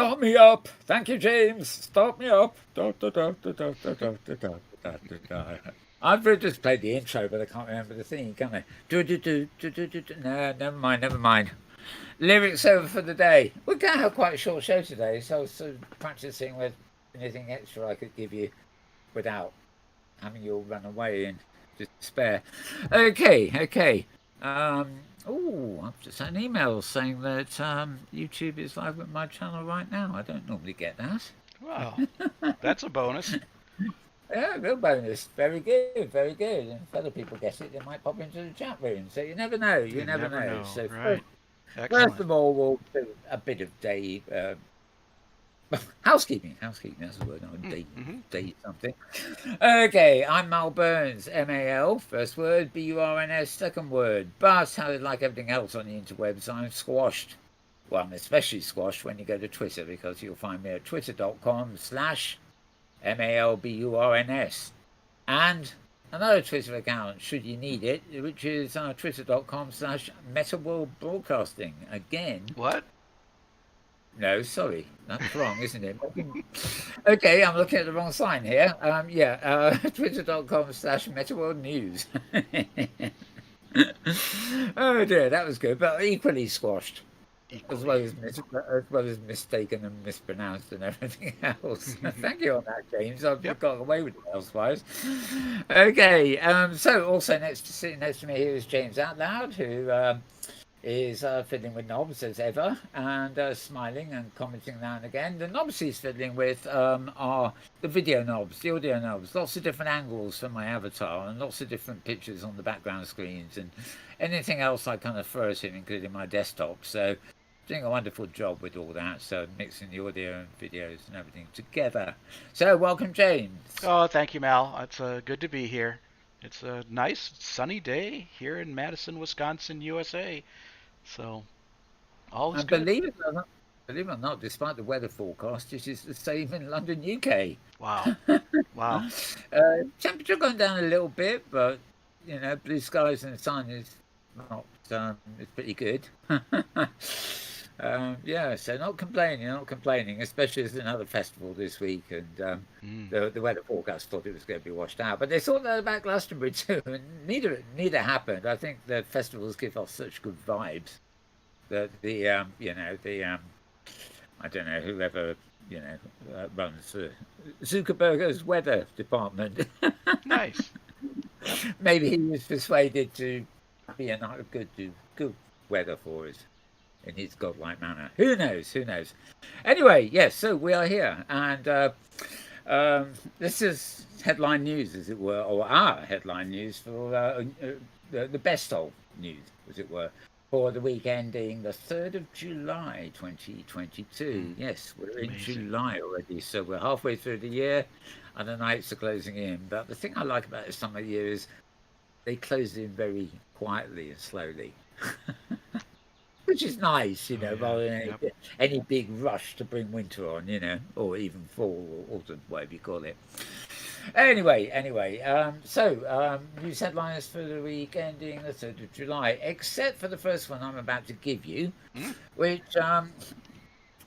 Start me up. Thank you, James. Start me up. I've just played the intro, but I can't remember the thing, can I? No, never mind, never mind. Lyrics over for the day. We're going to have quite a short show today, so I was sort of practicing with anything extra I could give you without having you all run away in despair. Okay. I've just had an email saying that YouTube is live with my channel right now. I don't normally get that. Well, that's a bonus. Yeah, real bonus. Very good, very good. And if other people get it, they might pop into the chat room. So you never know. You You never never know. know, So right? first Excellent. of all, we'll do a bit of day housekeeping. Housekeeping. That's the word. Not Mm-hmm. day something. Okay, I'm Mal Burns, MAL, first word, BURNS, second word. But like everything else on the interwebs, I'm squashed. Well, I'm especially squashed when you go to Twitter because you'll find me at twitter.com/MALBURNS. And another Twitter account, should you need it, which is twitter.com/Metaworld Broadcasting. Again, What? no, sorry, that's wrong, isn't it? Okay, I'm looking at the wrong sign here. Twitter.com/Metaworld News. Oh dear, that was good, but equally squashed, Equally. as well as mistaken and mispronounced and everything else. Thank you on that, James. I've Yep. got away with it elsewise. Okay, so also sitting next to me here is James Atlloud, who is fiddling with knobs as ever and smiling and commenting now and again. The knobs he's fiddling with are the video knobs, the audio knobs, lots of different angles for my avatar and lots of different pictures on the background screens and anything else I kind of throw at him, including my desktop. So doing a wonderful job with all that, so mixing the audio and videos and everything together. So welcome, James. Oh, thank you, Mal. It's good to be here. It's a nice sunny day here in Madison, Wisconsin, USA. So all is And good. believe it or not, despite the weather forecast, it is the same in London, UK. Wow. Wow. Temperature gone down a little bit, but blue skies and the sun is not. It's pretty good. Yeah, so not complaining. Especially as another festival this week, and Mm. the weather forecast thought it was going to be washed out, but they thought that about Glastonbury too, and neither happened. I think the festivals give off such good vibes that the I don't know whoever runs Zuckerberg's weather department. Nice. Yep. Maybe he was persuaded to be a good weather for us in his godlike manner. Who knows? Who knows? Anyway, yes. So we are here, and this is headline news, as it were, or our headline news for the best of news, as it were, for the week ending the 3rd of July 2022. Mm. Yes, we're in Amazing. July already, so we're halfway through the year and the nights are closing in. But the thing I like about this time of year is they close in very quietly and slowly. Which is nice, Oh yeah. rather than Yep. any big rush to bring winter on, or even fall or autumn, whatever you call it. Anyway, news headlines for the week ending the 3rd of July, except for the first one I'm about to give you, Mm. which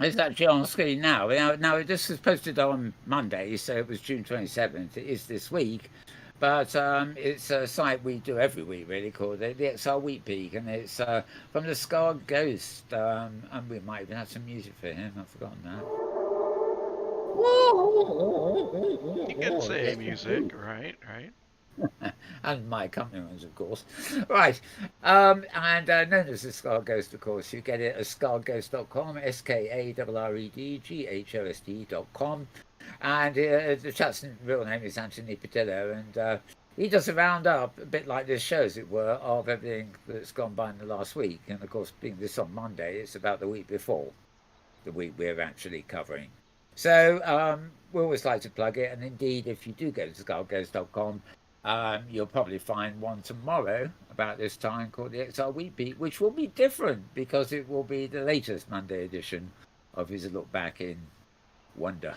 is actually on screen now. Now, this was posted on Monday, so it was June 27th. It is this week. But it's a site we do every week, really, called the XR Wheat Peak, and it's from the Scarred Ghost. And we might even have some music for him. I've forgotten that. You can say music, right? Right. And my accompaniments, of course. Right. And known as the Scar Ghost, of course, you get it at scarredghost.com, SKARREDGHOST.com. And the chap's real name is Anthony Padillo, and he does a roundup, a bit like this show, as it were, of everything that's gone by in the last week. And of course, being this on Monday, it's about the week before, the week we're actually covering. So we always like to plug it, and indeed, if you do go to scarredghost.com, you'll probably find one tomorrow about this time called the XR Wheat Beat, which will be different because it will be the latest Monday edition of his look back in wonder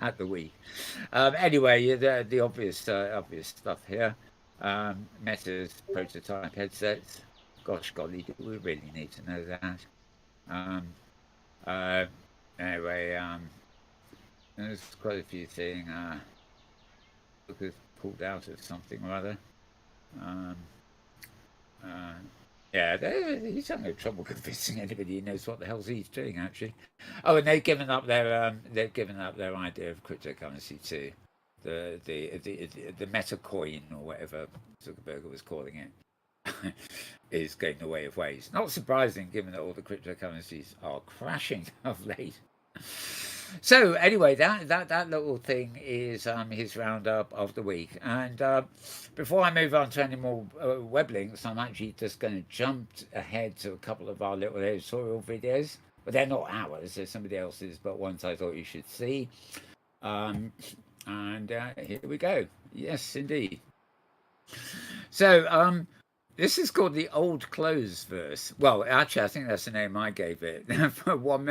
at the week. Anyway, the obvious stuff here. Meta's prototype headsets. Gosh golly, do we really need to know that? Um, uh, Anyway, there's quite a few things. Look, it's pulled out of something or other. Um, uh, yeah, he's having trouble convincing anybody who knows what the hell he's doing. Actually, oh, and they've given up their idea of cryptocurrency too. The meta coin or whatever Zuckerberg was calling it is going the way of ways. Not surprising, given that all the cryptocurrencies are crashing of late. So anyway, that little thing is his roundup of the week. And before I move on to any more web links, I'm actually just going to jump ahead to a couple of our little editorial videos. But they're not ours; they're somebody else's, but ones I thought you should see. And here we go. Yes, indeed. So this is called the Old Clothes Verse. Well, actually, I think that's the name I gave it. For 1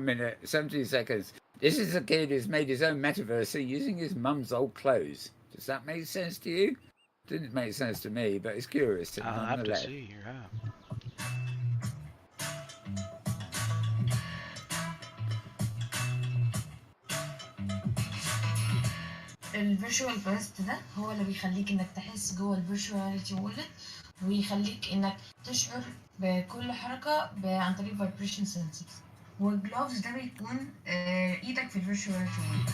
minute, 17 seconds. This is a kid who's made his own metaverse using his mum's old clothes. Does that make sense to you? Didn't make sense to me, but it's curious. I'll have to see. Yeah. الفيرتشوال بيرست ده هو اللي بيخليك انك تحس جوه الفيرتشواليتي وولت ويخليك انك تشعر بكل حركه عن طريق فايبريشن سنسورز والجلوفز ده بيكون ايدك في الفيرتشواليتي وولت.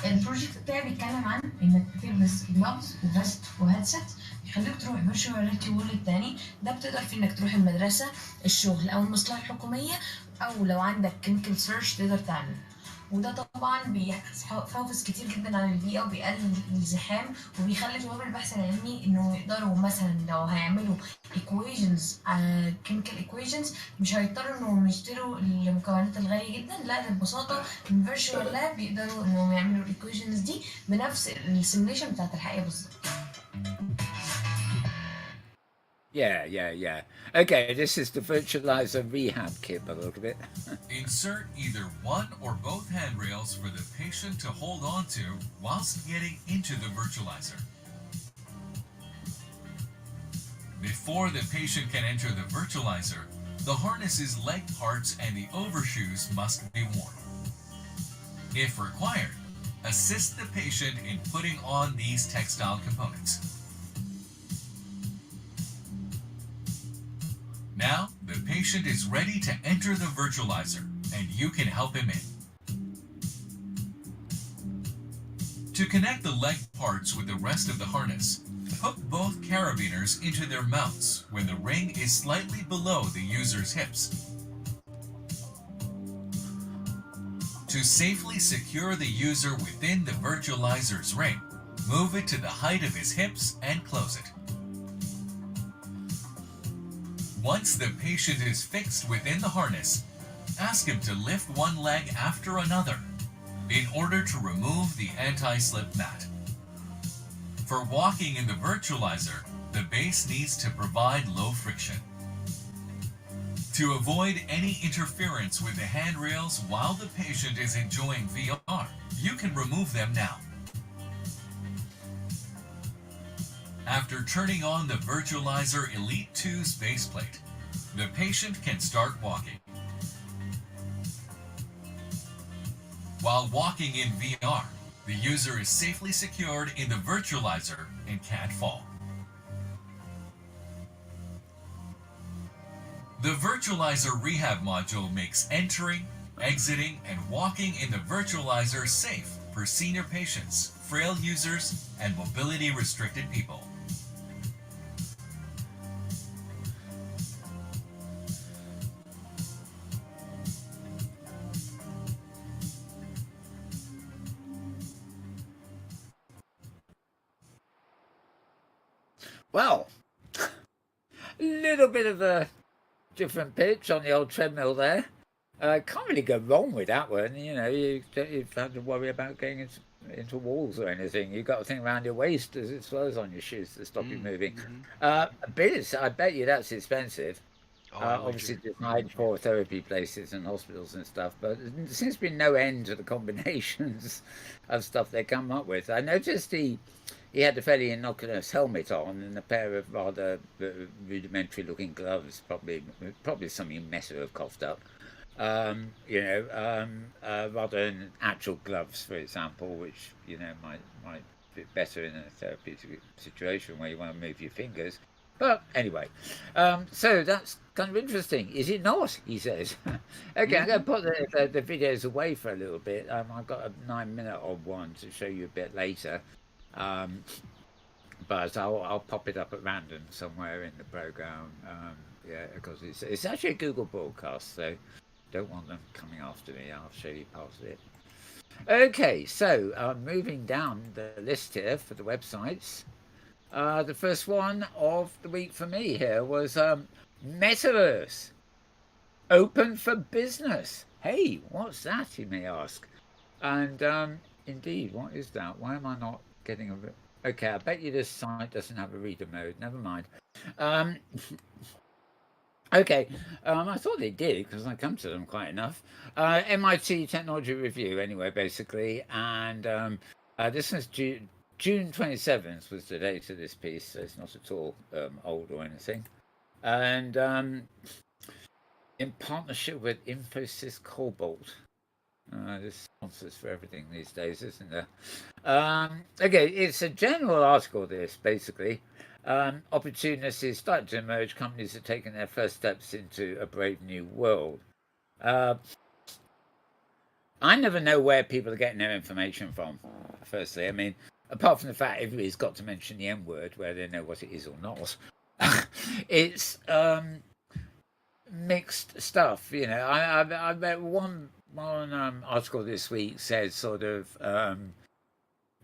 البروجكت بتاعي بيتكلم عن انك تلبس جلوفز وفيست وهيدسيت يخليك تروح فيرتشواليتي وورلد تاني. ده بتقدر في انك تروح المدرسه الشغل او المصلحه الحكوميه او لو عندك كيميكال سيرش تقدر تعمل. وده طبعا بيحافظ كتير جدا على البيئه وبيقلل الزحام وبيخلي طلاب البحث العلمي انه يقدروا مثلا لو هيعملوا equations chemical equations مش هيضطروا انهم يشتروا المكونات الغاليه جدا. لا ببساطه الفيرتشوال لاب بيقدروا انهم يعملوا الايكويشنز دي بنفس السيميليشن بتاعت الحقيقه بالظبط. Yeah. Okay, this is the Virtualizer Rehab kit by the look of it. Insert either one or both handrails for the patient to hold on to whilst getting into the virtualizer. Before the patient can enter the virtualizer, the harness's leg parts and the overshoes must be worn. If required, assist the patient in putting on these textile components. Now, the patient is ready to enter the virtualizer, and you can help him in. To connect the leg parts with the rest of the harness, hook both carabiners into their mounts when the ring is slightly below the user's hips. To safely secure the user within the virtualizer's ring, move it to the height of his hips and close it. Once the patient is fixed within the harness, ask him to lift one leg after another in order to remove the anti-slip mat. For walking in the virtualizer, the base needs to provide low friction. To avoid any interference with the handrails while the patient is enjoying VR, you can remove them now. After turning on the Virtualizer Elite 2's baseplate, the patient can start walking. While walking in VR, the user is safely secured in the virtualizer and can't fall. The Virtualizer Rehab module makes entering, exiting, and walking in the virtualizer safe for senior patients, frail users, and mobility-restricted people. Well, a little bit of a different pitch on the old treadmill there. Can't really go wrong with that one. You know, you don't have to worry about getting into walls or anything. You've got a thing around your waist as well as on your shoes to stop you moving. Mm-hmm. I bet you that's expensive. Oh, I like Obviously your. designed for therapy places and hospitals and stuff, but there seems to be no end to the combinations of stuff they come up with. I noticed he had a fairly innocuous helmet on and a pair of rather rudimentary-looking gloves, probably something Meta have coughed up. Rather than actual gloves, for example, which might fit better in a therapeutic situation where you want to move your fingers. But anyway, so that's kind of interesting, is it not? He says. Okay, I'm going to put the videos away for a little bit. I've got a 9-minute odd one to show you a bit later. But I'll pop it up at random somewhere in the program. Because it's actually a Google broadcast, so don't want them coming after me. I'll show you part of it. Okay, so moving down the list here for the websites. The first one of the week for me here was Metaverse. Open for business. Hey, what's that, you may ask? And indeed, what is that? Why am I not getting a... Okay, I bet you this site doesn't have a reader mode. Never mind. Okay, I thought they did because I come to them quite enough. MIT Technology Review, anyway, basically. And this was June 27th was the date of this piece, so it's not at all old or anything. And in partnership with Infosys Cobalt. There's sponsors for everything these days, isn't there? Okay, it's a general article, this, basically. Opportunities start to emerge. Companies are taking their first steps into a brave new world. I never know where people are getting their information from, firstly. I mean, apart from the fact everybody's got to mention the M word, whether they know what it is or not. It's mixed stuff, you know. I read one article this week said sort of the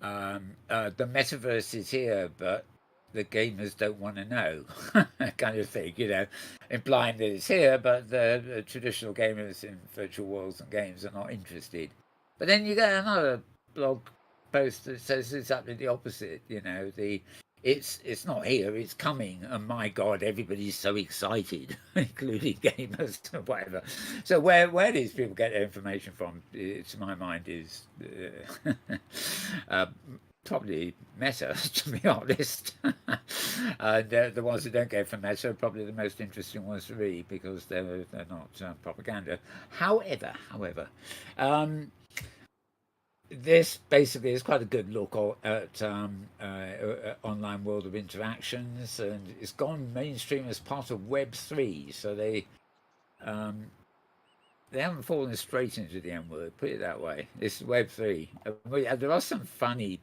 metaverse is here, but the gamers don't want to know, kind of thing, you know, implying that it's here, but the traditional gamers in virtual worlds and games are not interested. But then you get another blog post that says exactly the opposite, you know, it's not here, it's coming, and my God, everybody's so excited, including gamers or whatever. So where these people get their information from, to my mind, is probably Meta, to be honest. The ones that don't go from Meta are probably the most interesting ones to read because they're not propaganda. However, this basically is quite a good look at online world of interactions, and it's gone mainstream as part of Web3. So they haven't fallen straight into the M word, put it that way. It's Web3. There are some funny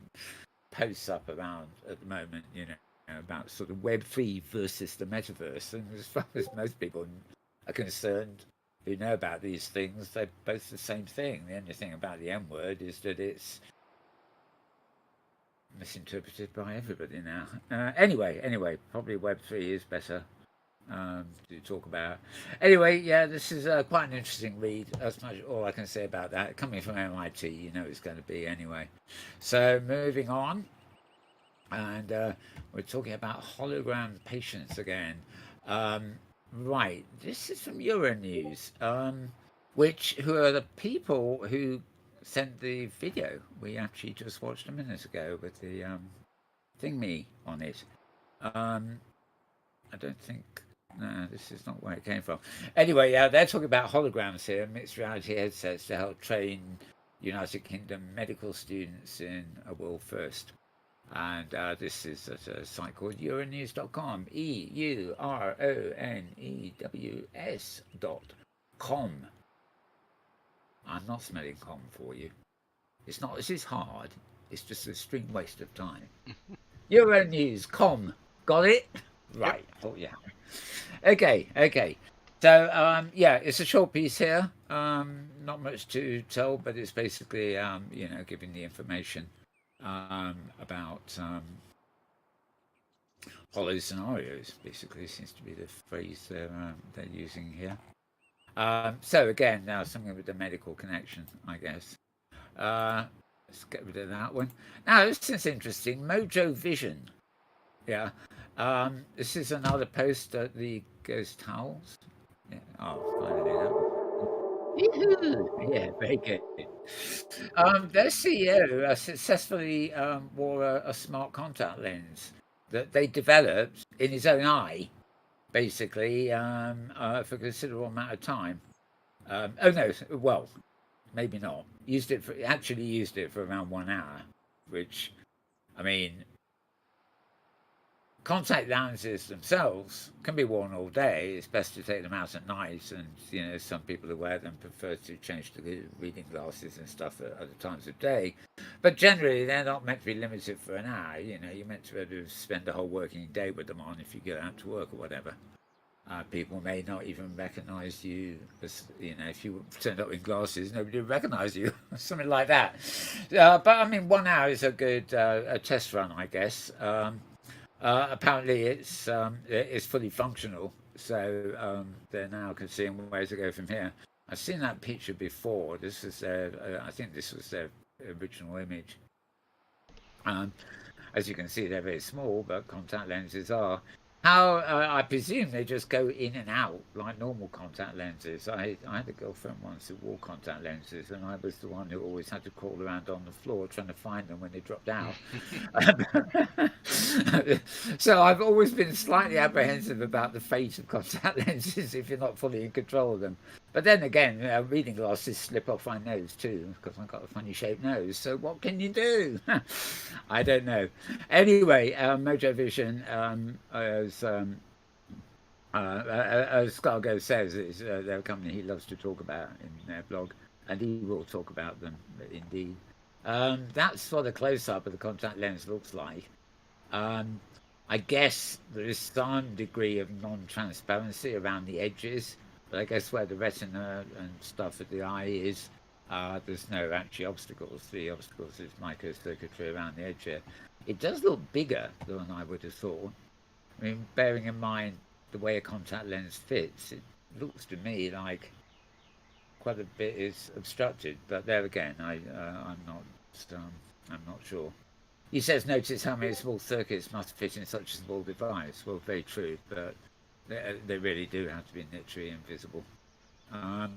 posts up around at the moment, you know, about sort of Web3 versus the metaverse. And as far as most people are concerned who know about these things, they're both the same thing. The only thing about the M word is that it's misinterpreted by everybody now. Anyway, probably Web3 is better to talk about. Anyway, yeah, this is quite an interesting read. That's much all I can say about that. Coming from MIT, you know it's going to be anyway. So moving on, and we're talking about hologram patients again. Right, this is from Euronews, who are the people who sent the video we actually just watched a minute ago with the thingy on it. I don't think... No, this is not where it came from. Anyway, they're talking about holograms here, mixed reality headsets to help train United Kingdom medical students in a world first. And this is at a site called Euronews.com, EURONEWS.com. I'm not smelling com for you. It's not. This is hard. It's just a extreme waste of time. Euronews.com. Got it? Right. I thought you had. Okay. So it's a short piece here. Not much to tell, but it's basically giving the information about hollow scenarios. Basically, seems to be the phrase they're using here. So again, now something with the medical connection, I guess. Let's get rid of that one. Now this is interesting. Mojo Vision. Yeah. This is another post at the Ghost House Yeah. Oh, finally that. Yoo-hoo! Yeah, very good. Their CEO successfully wore a smart contact lens that they developed in his own eye, basically, for a considerable amount of time. Oh no, well, maybe not. Actually used it for around 1 hour, which, I mean, contact lenses themselves can be worn all day. It's best to take them out at night, and some people who wear them prefer to change to reading glasses and stuff at other times of day. But generally, they're not meant to be limited for an hour. You're meant to be able to spend a whole working day with them on if you go out to work or whatever. People may not even recognise you, as if you turned up in glasses, nobody would recognise you, something like that. But I mean, 1 hour is a good a test run, I guess. Apparently, it's fully functional, so they're now considering ways to go from here. I've seen that picture before. This is I think this was their original image. As you can see, they're very small, but contact lenses are. How I presume they just go in and out like normal contact lenses. I had a girlfriend once who wore contact lenses, and I was the one who always had to crawl around on the floor trying to find them when they dropped out. So I've always been slightly apprehensive about the fate of contact lenses if you're not fully in control of them. But then again, reading glasses slip off my nose too, because I've got a funny shaped nose. So what can you do? I don't know. Anyway, Mojo Vision, as Scargo says, is their company he loves to talk about in their blog, and he will talk about them indeed. That's what a close-up of the contact lens looks like. I guess there is some degree of non-transparency around the edges, but I guess where the retina and stuff of the eye is, there's no actually obstacles. The obstacles is microcircuitry around the edge here. It does look bigger than I would have thought. I mean, bearing in mind the way a contact lens fits, it looks to me like quite a bit is obstructed. But there again, I'm not sure. He says, notice how many small circuits must fit in such a small device. Well, very true, but they really do have to be literally invisible. I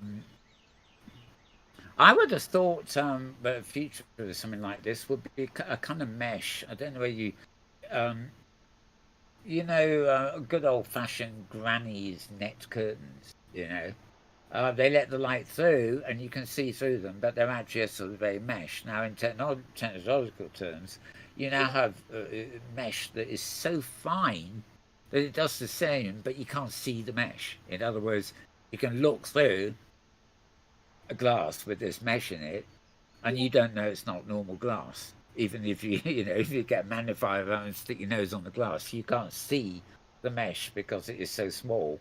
would have thought the future of something like this would be a kind of mesh. I don't know where you, good old-fashioned granny's net curtains, they let the light through and you can see through them, but they're actually a sort of a mesh. Now, in technological terms, you now have mesh that is so fine that it does the same, but you can't see the mesh. In other words, you can look through a glass with this mesh in it, and you don't know it's not normal glass. Even if if you get a magnifier around and stick your nose on the glass, you can't see the mesh because it is so small.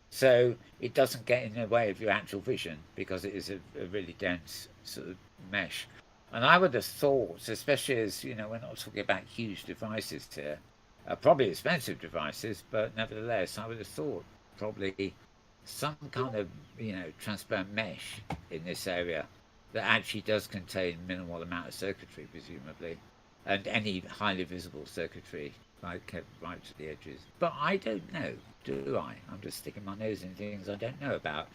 So it doesn't get in the way of your actual vision because it is a really dense sort of mesh. And I would have thought, especially as we're not talking about huge devices here, probably expensive devices, but nevertheless, I would have thought probably some kind of transparent mesh in this area that actually does contain minimal amount of circuitry, presumably, and any highly visible circuitry like kept right to the edges. But I don't know, do I? I'm just sticking my nose in things I don't know about.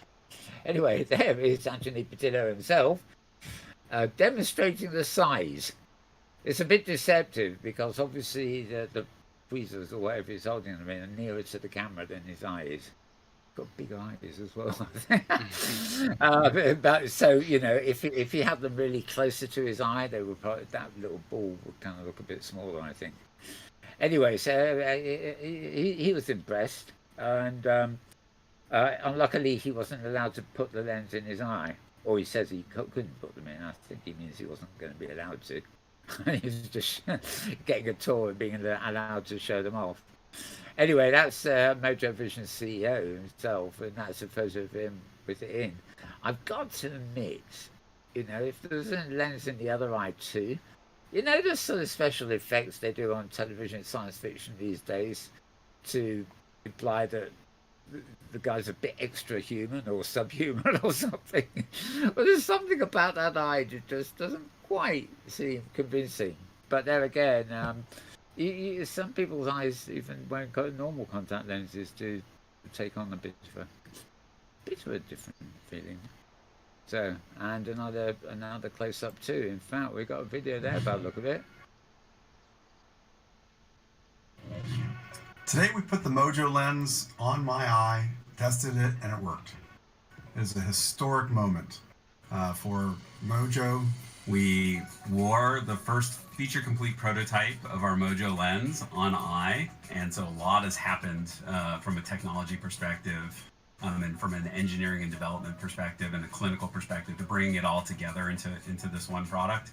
Anyway, there is Anthony Padilla himself demonstrating the size. It's a bit deceptive because obviously the tweezers or whatever he's holding them in are nearer to the camera than his eyes. Got big eyes as well. But so if he had them really closer to his eye, they would probably, that little ball would kind of look a bit smaller, I think. Anyway, so he was impressed, and unluckily he wasn't allowed to put the lens in his eye, or he says he couldn't put them in. I think he means he wasn't going to be allowed to. He was just getting a tour and being allowed to show them off. Anyway, that's Mojo Vision's CEO himself, and that's a photo of him with it in. I've got to admit, if there's a lens in the other eye too, the sort of special effects they do on television science fiction these days to imply that the guy's a bit extra human or subhuman or something. But there's something about that eye that just doesn't quite seem convincing. But there again, some people's eyes, even wearing normal contact lenses, do take on a bit of bit of a different feeling. So, and another close up too. In fact, we got a video there by the look of it. Today we put the Mojo lens on my eye, tested it, and it worked. It is a historic moment for Mojo. We wore the first feature-complete prototype of our Mojo lens on eye, and so a lot has happened from a technology perspective, and from an engineering and development perspective and a clinical perspective to bring it all together into this one product.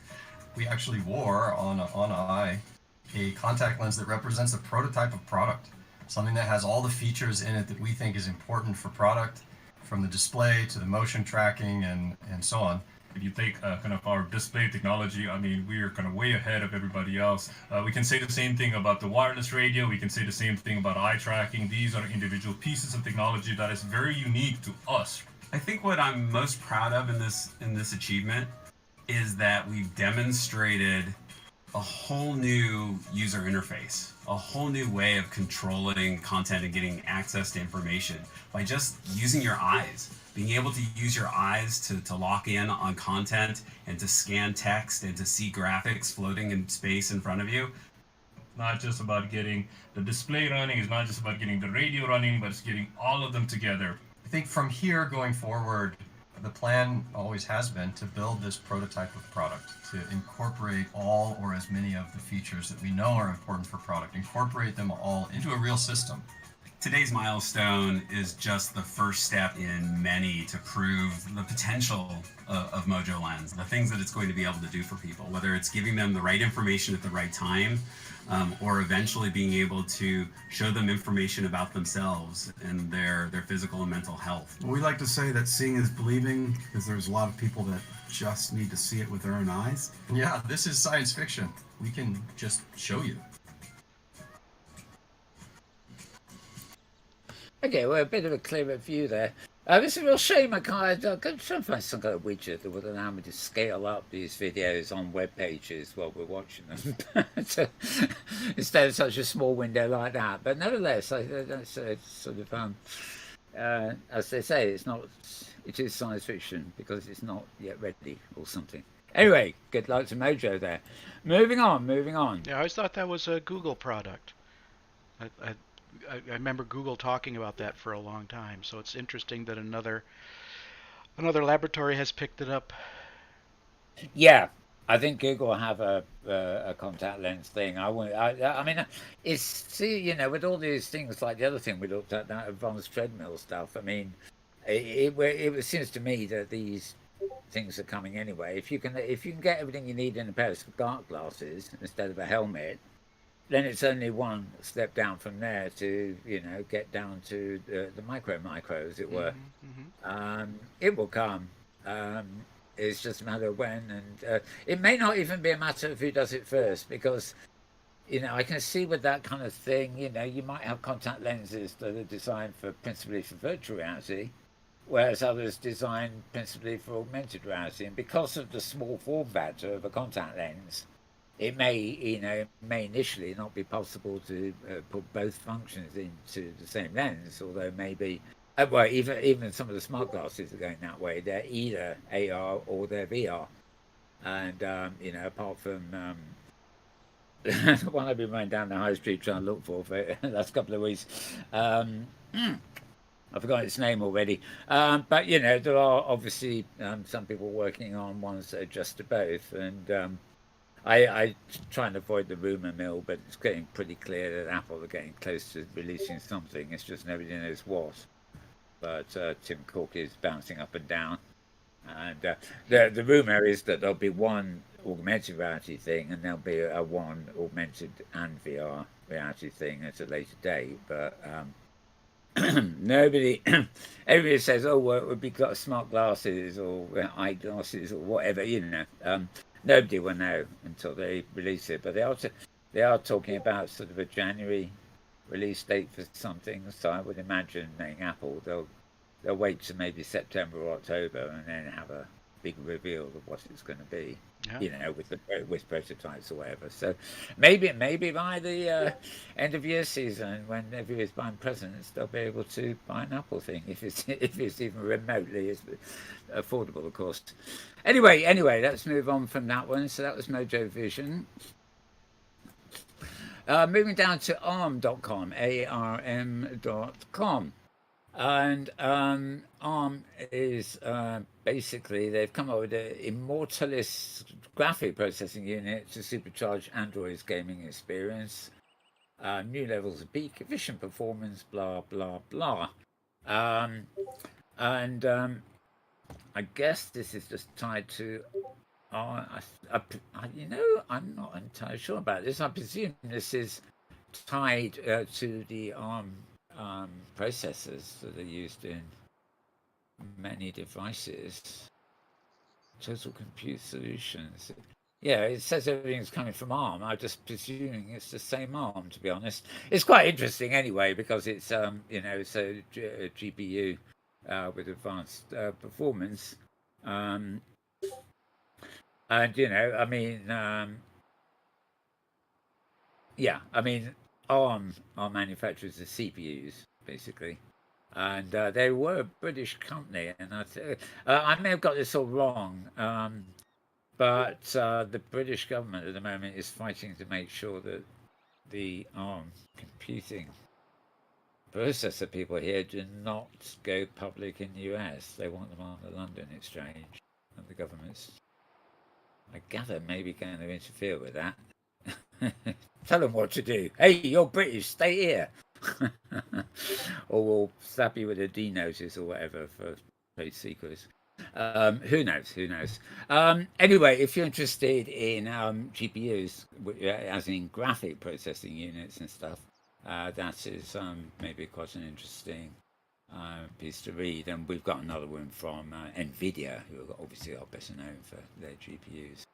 We actually wore on eye a contact lens that represents a prototype of product, something that has all the features in it that we think is important for product, from the display to the motion tracking and so on. If you take kind of our display technology, I mean, we are kind of way ahead of everybody else. We can say the same thing about the wireless radio. We can say the same thing about eye tracking. These are individual pieces of technology that is very unique to us. I think what I'm most proud of in this achievement is that we've demonstrated a whole new user interface, a whole new way of controlling content and getting access to information by just using your eyes. Being able to use your eyes to lock in on content and to scan text and to see graphics floating in space in front of you. Not just about getting the display running, it's not just about getting the radio running, but it's getting all of them together. I think from here going forward, the plan always has been to build this prototype of product, to incorporate all or as many of the features that we know are important for product, incorporate them all into a real system. Today's milestone is just the first step in many to prove the potential of Mojo Lens, the things that it's going to be able to do for people, whether it's giving them the right information at the right time, or eventually being able to show them information about themselves and their physical and mental health. We like to say that seeing is believing, because there's a lot of people that just need to see it with their own eyes. Yeah, this is science fiction. We can just show you. Okay, well, a bit of a clearer view there. It's a real shame I can't try and find some kind of widget that would allow me to scale up these videos on web pages while we're watching them. Instead of such a small window like that. But nevertheless, that's sort of, as they say, it is science fiction because it's not yet ready or something. Anyway, good luck to Mojo there. Moving on. Yeah, I always thought that was a Google product. I remember Google talking about that for a long time, so it's interesting that another laboratory has picked it up. Yeah, I think Google have a contact lens thing. I mean, with all these things like the other thing we looked at, that advanced treadmill stuff. I mean, it seems to me that these things are coming anyway. If you can get everything you need in a pair of dark glasses instead of a helmet, then it's only one step down from there to, get down to the micro, as it were. Mm-hmm. It will come. It's just a matter of when. And it may not even be a matter of who does it first, because, I can see with that kind of thing, you might have contact lenses that are designed principally for virtual reality, whereas others designed principally for augmented reality. And because of the small form factor of a contact lens, it may initially not be possible to put both functions into the same lens, although maybe, even some of the smart glasses are going that way. They're either AR or they're VR. And, apart from the one I've been running down the high street trying to look for the last couple of weeks, I forgot its name already. But, there are obviously some people working on ones that adjust to both. And I try and avoid the rumour mill, but it's getting pretty clear that Apple are getting close to releasing something. It's just nobody knows what. But Tim Cook is bouncing up and down. And the rumour is that there'll be one augmented reality thing, and there'll be a one augmented and VR reality thing at a later date. But everybody says, oh, well, it would be smart glasses or eyeglasses or whatever, Nobody will know until they release it, but they are talking about sort of a January release date for something. So I would imagine, knowing Apple, they'll wait to maybe September or October and then have a big reveal of what it's going to be. Yeah. with prototypes or whatever. So maybe by the end of year season, when everybody's buying presents, they'll be able to buy an Apple thing if it's even remotely affordable, of course. Anyway, let's move on from that one. So that was Mojo Vision. Moving down to arm.com, arm.com. And ARM is basically, they've come up with an Immortalist graphic processing unit to supercharge Android's gaming experience. New levels of peak, efficient performance, blah, blah, blah. And I guess this is just tied to I'm not entirely sure about this. I presume this is tied to the ARM processors that are used in many devices. Total Compute Solutions. Yeah, it says everything's coming from ARM. I'm just presuming it's the same ARM, to be honest. It's quite interesting anyway because it's it's a GPU with advanced performance. And ARM are manufacturers of CPUs basically, and they were a British company, and I may have got this all wrong, but the British government at the moment is fighting to make sure that the ARM computing processor people here do not go public in the US. They want them on the London Exchange, and the government's, I gather, maybe going to interfere with that. Tell them what to do. Hey, you're British, stay here. Or we'll slap you with a D notice or whatever for trade secrets. Who knows? Anyway, if you're interested in GPUs, as in graphic processing units and stuff, that is maybe quite an interesting piece to read. And we've got another one from NVIDIA, who obviously are better known for their GPUs,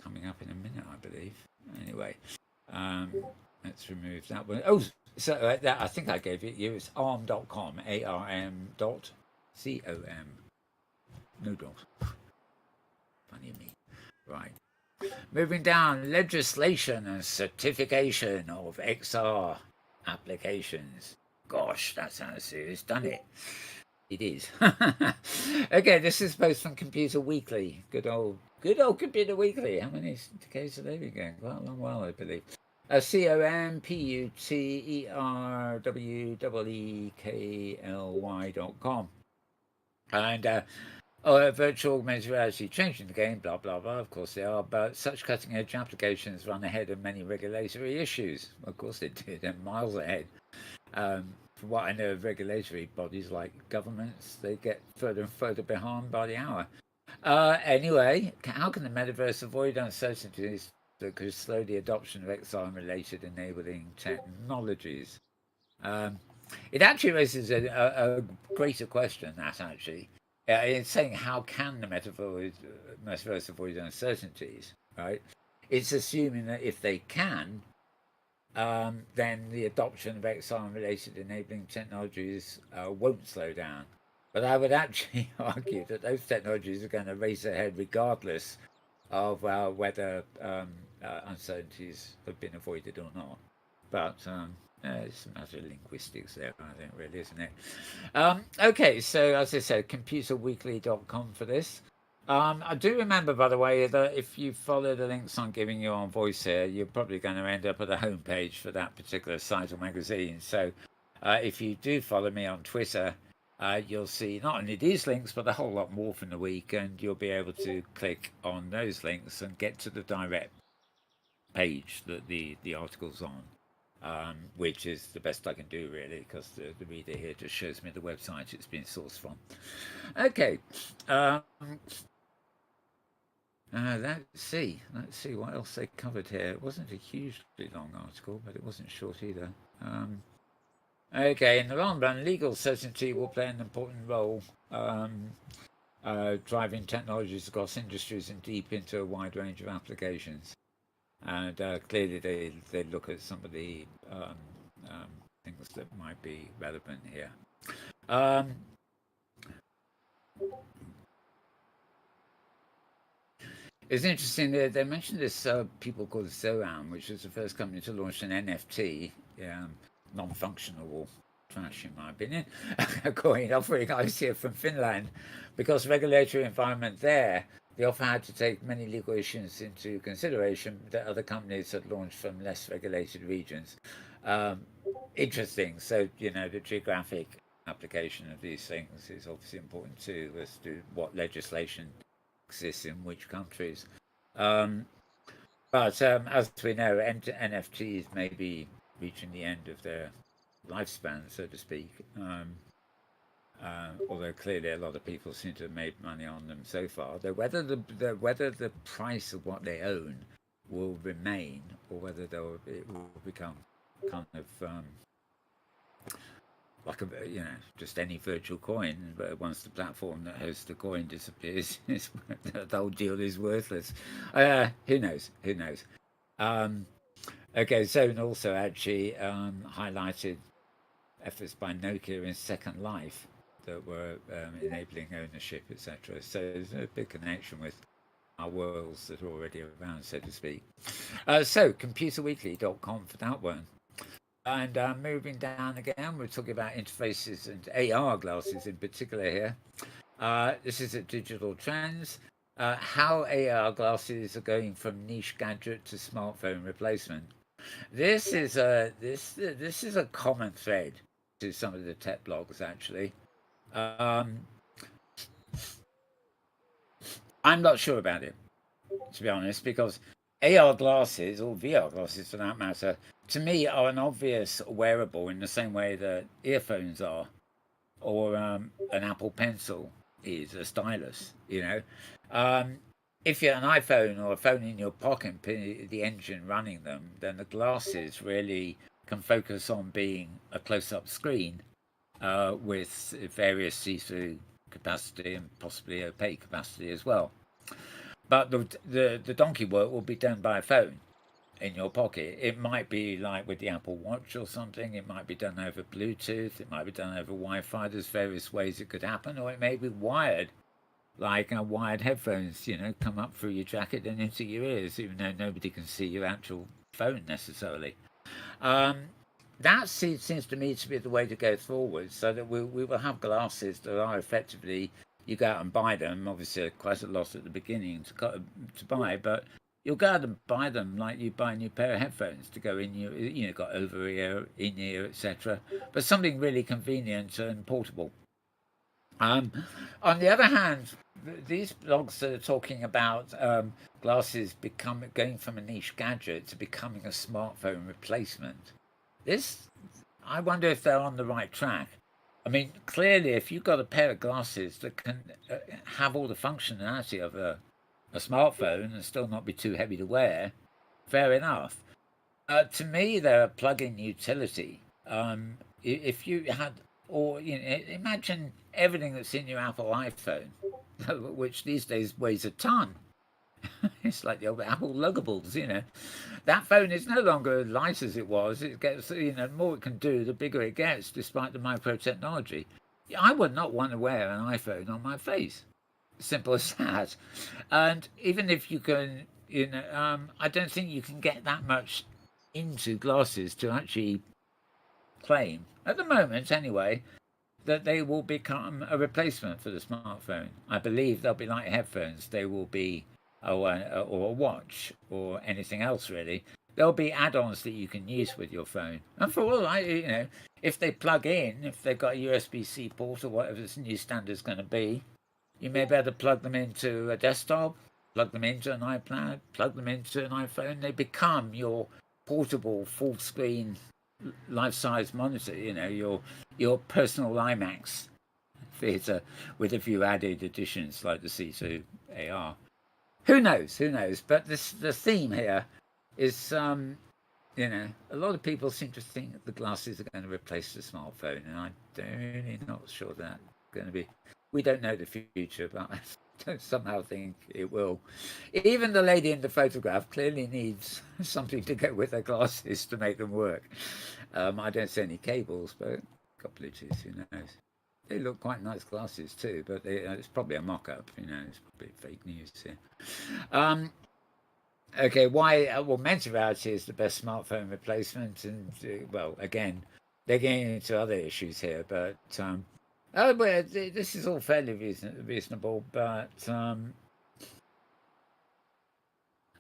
coming up in a minute, I believe. Anyway, let's remove that one. Oh, so that, I think I gave it you. It's arm.com, arm.com. No dogs. Funny me. Right. Moving down, legislation and certification of XR applications. Gosh, that sounds serious, doesn't it? It is. Okay, this is post from Computer Weekly. Good old Computer Weekly. How many decades have they been going? Quite a long while, I believe. COMPUTERWEEKLY.com. And virtual augmented reality changing the game, blah, blah, blah. Of course they are, but such cutting edge applications run ahead of many regulatory issues. Of course they do, they're miles ahead. From what I know of regulatory bodies like governments, they get further and further behind by the hour. Anyway, how can the metaverse avoid uncertainties that could slow the adoption of XR-related enabling technologies? It actually raises a greater question, that actually. It's saying, how can the metaverse avoid uncertainties, right? It's assuming that if they can, then the adoption of XR-related enabling technologies won't slow down. But I would actually argue that those technologies are going to race ahead regardless of whether uncertainties have been avoided or not. But it's a matter of linguistics there, I think, really, isn't it? Okay, so as I said, computerweekly.com for this. I do remember, by the way, that if you follow the links I'm giving you on Voice here, you're probably going to end up at the homepage for that particular site or magazine. So if you do follow me on Twitter, you'll see not only these links, but a whole lot more from the week, and you'll be able to click on those links and get to the direct page that the article's on, which is the best I can do, really, because the reader here just shows me the website it's been sourced from. Okay. Let's see what else they covered here. It wasn't a hugely long article, but it wasn't short either. Okay, in the long run, legal certainty will play an important role, driving technologies across industries and deep into a wide range of applications. And clearly they look at some of the things that might be relevant here. It's interesting that they mentioned this people called Zoran, which was the first company to launch an NFT, non-functional or trash in my opinion, coin offering ICO from Finland, because regulatory environment there, the offer had to take many legal issues into consideration that other companies had launched from less regulated regions. Um, Interesting. So, the geographic application of these things is obviously important too, as to what legislation exists in which countries. Um, but as we know, NFTs may be reaching the end of their lifespan, so to speak. Although clearly a lot of people seem to have made money on them so far. Though whether the price of what they own will remain, or whether it will become kind of like just any virtual coin. But once the platform that hosts the coin disappears, the whole deal is worthless. Who knows? Who knows? Okay, Zone also actually highlighted efforts by Nokia in Second Life that were enabling ownership, etc. So there's a big connection with our worlds that are already around, so to speak. So computerweekly.com for that one. And moving down again, we're talking about interfaces and AR glasses in particular here. This is at Digital Trends. How AR glasses are going from niche gadget to smartphone replacement. This is a common thread to some of the tech blogs actually. I'm not sure about it, to be honest, because AR glasses, or VR glasses for that matter, to me are an obvious wearable in the same way that earphones are, or an Apple Pencil is a stylus. If you're an iPhone or a phone in your pocket, the engine running them, then the glasses really can focus on being a close-up screen with various see-through capacity and possibly opaque capacity as well. But the donkey work will be done by a phone in your pocket. It might be like with the Apple Watch or something. It might be done over Bluetooth. It might be done over Wi-Fi. There's various ways it could happen, or it may be wired, like wired headphones. Come up through your jacket and into your ears, even though nobody can see your actual phone necessarily. That seems to me to be the way to go forward, so that we will have glasses that are effectively, you go out and buy them. Obviously, quite a lot at the beginning to buy, but you'll go out and buy them like you buy a new pair of headphones to go in your, got over ear, in ear, etc. But something really convenient and portable. On the other hand, these blogs that are talking about glasses going from a niche gadget to becoming a smartphone replacement. I wonder if they're on the right track. I mean, clearly, if you've got a pair of glasses that can have all the functionality of a smartphone and still not be too heavy to wear, fair enough. To me, they're a plug-in utility. If you had, or imagine everything that's in your Apple iPhone, which these days weighs a ton. It's like the old Apple luggables, That phone is no longer as light as it was. It gets, the more it can do, the bigger it gets, despite the micro technology. I would not want to wear an iPhone on my face. Simple as that. And even if you can, I don't think you can get that much into glasses to actually claim, at the moment anyway, that they will become a replacement for the smartphone. I believe they'll be like headphones. They will be or a watch or anything else really. There'll be add-ons that you can use with your phone. And for all if they plug in, if they've got a USB-C port or whatever this new standard's going to be, you may be able to plug them into a desktop, plug them into an iPad, plug them into an iPhone. They become your portable full-screen life-size monitor, your personal IMAX theatre with a few added additions like the C2 AR. Who knows? But the theme here is, a lot of people seem to think that the glasses are going to replace the smartphone, and I'm really not sure that's going to be. We don't know the future, but I don't somehow think it will. Even the lady in the photograph clearly needs something to go with her glasses to make them work. I don't see any cables, but got Bluetooth, who knows? They look quite nice glasses too, but it's probably a mock-up. It's probably fake news here. Okay, why? Well, Metaverse is the best smartphone replacement, and well, again, they're getting into other issues here, but well, this is all fairly reasonable, but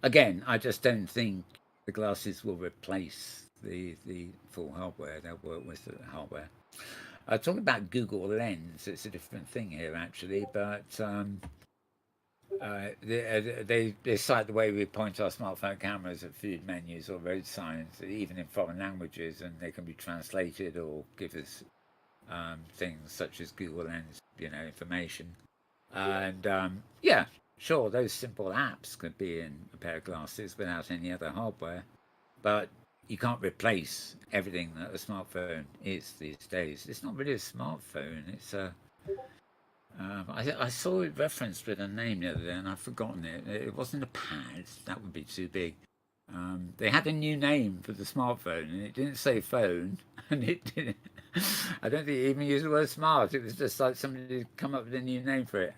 again, I just don't think the glasses will replace the full hardware. They'll work with the hardware. Talking about Google Lens, it's a different thing here actually, but they cite the way we point our smartphone cameras at food menus or road signs, even in foreign languages, and they can be translated or give us things such as Google Lens, information. And yeah, sure, those simple apps could be in a pair of glasses without any other hardware, but you can't replace everything that a smartphone is these days. It's not really a smartphone. It's a I saw it referenced with a name the other day, and I've forgotten it. It wasn't a pad. That would be too big. They had a new name for the smartphone, and it didn't say phone, and it didn't. I don't think it even used the word smart. It was just like somebody had come up with a new name for it.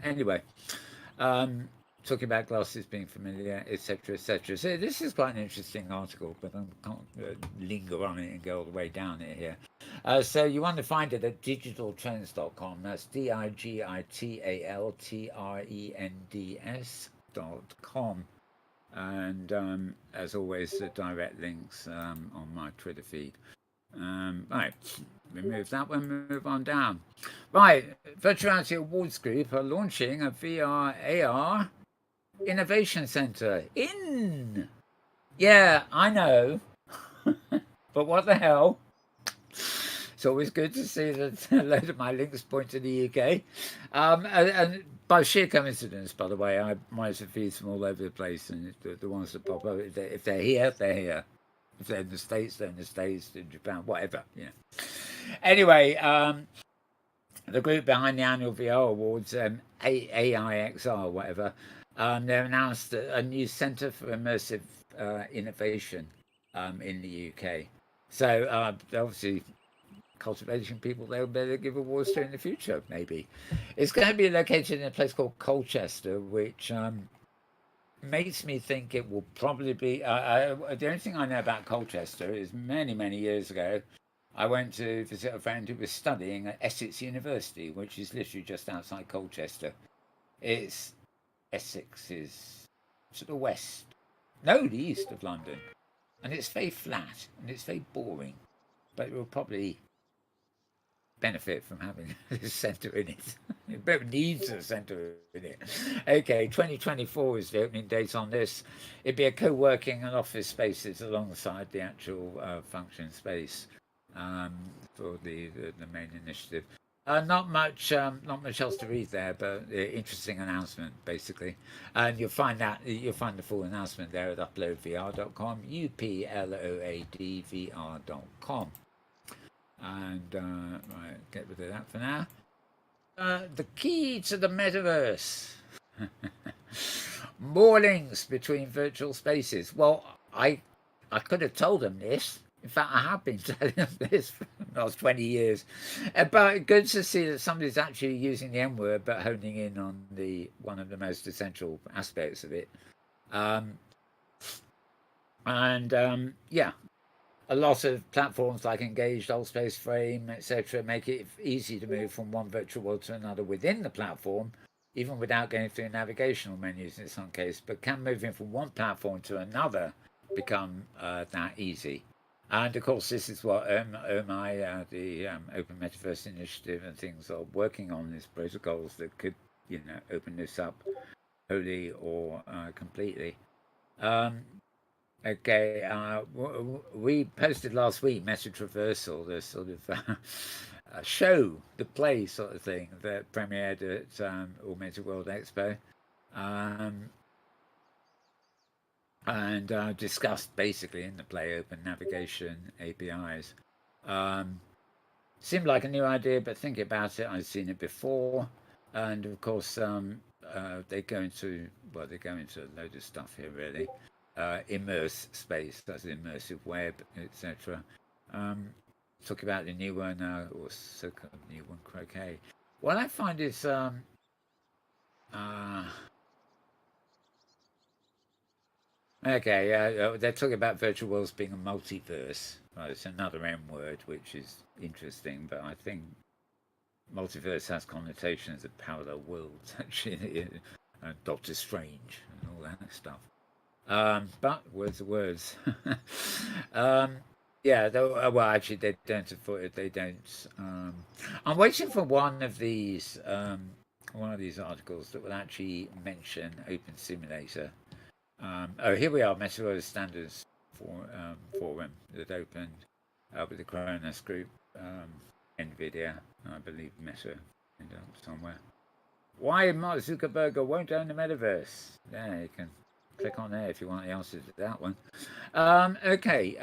Anyway, talking about glasses being familiar, etc., etc. So this is quite an interesting article, but I can't linger on it and go all the way down it here. So you want to find it at digitaltrends.com. That's digitaltrends.com. And as always, the direct links on my Twitter feed. Right, remove that one, move on down. Right, Virtuality Awards Group are launching a VR AR Innovation Center in. Yeah, I know. But what the hell? It's always good to see that a load of my links point to the UK. And by sheer coincidence, by the way, I monitor feeds from all over the place, and the ones that pop up, if they're here, they're here. If they're in the States, they're in the States, in Japan, whatever. Anyway, the group behind the annual VR Awards, AIXR, whatever, they announced a new Centre for Immersive Innovation in the UK. So obviously cultivation people they'll better give awards to in the future, maybe. It's going to be located in a place called Colchester, which makes me think it will probably be... the only thing I know about Colchester is many years ago, I went to visit a friend who was studying at Essex University, which is literally just outside Colchester. Essex is to the west. No, the east of London. And it's very flat, and it's very boring. But it will probably benefit from having this centre in it. It needs a centre in it. Okay, 2024 is the opening date on this. It'd be a co-working and office spaces alongside the actual function space for the main initiative. Not much else to read there, but interesting announcement basically. And you'll find the full announcement there at uploadvr.com, uploadvr.com. And right, get rid of that for now. The key to the metaverse. More links between virtual spaces. Well, I could have told them this. In fact, I have been telling them this for the last 20 years. But good to see that somebody's actually using the M word, but honing in on one of the most essential aspects of it. Yeah. A lot of platforms like Engaged, Allspace, Frame, etc. make it easy to move from one virtual world to another within the platform, even without going through navigational menus in some cases. But can moving from one platform to another become that easy? And of course, this is what OMI, the Open Metaverse Initiative, and things are working on. These protocols that could, open this up wholly or completely. Okay, we posted last week Meta Traversal, the sort of show, the play sort of thing that premiered at Augmented World Expo, and discussed basically in the play open navigation APIs. Seemed like a new idea, but thinking about it, I've seen it before, and of course they go into a load of stuff here really. Immerse space, that's immersive web, etc. talk about the new one, or so-called new one, Croquet. What I find is okay, they're talking about virtual worlds being a multiverse. Right, it's another M word, which is interesting, but I think multiverse has connotations of parallel worlds, actually, and Doctor Strange and all that stuff. But words are words. Yeah, well, actually, they don't. They don't. I'm waiting for one of these articles that will actually mention Open Simulator. Oh, here we are, Metaverse Standards Forum that opened with the Cronus Group, NVIDIA, I believe Meta ended up somewhere. Why Mark Zuckerberg won't own the Metaverse? There, you can click on there if you want the answer to that one. Okay.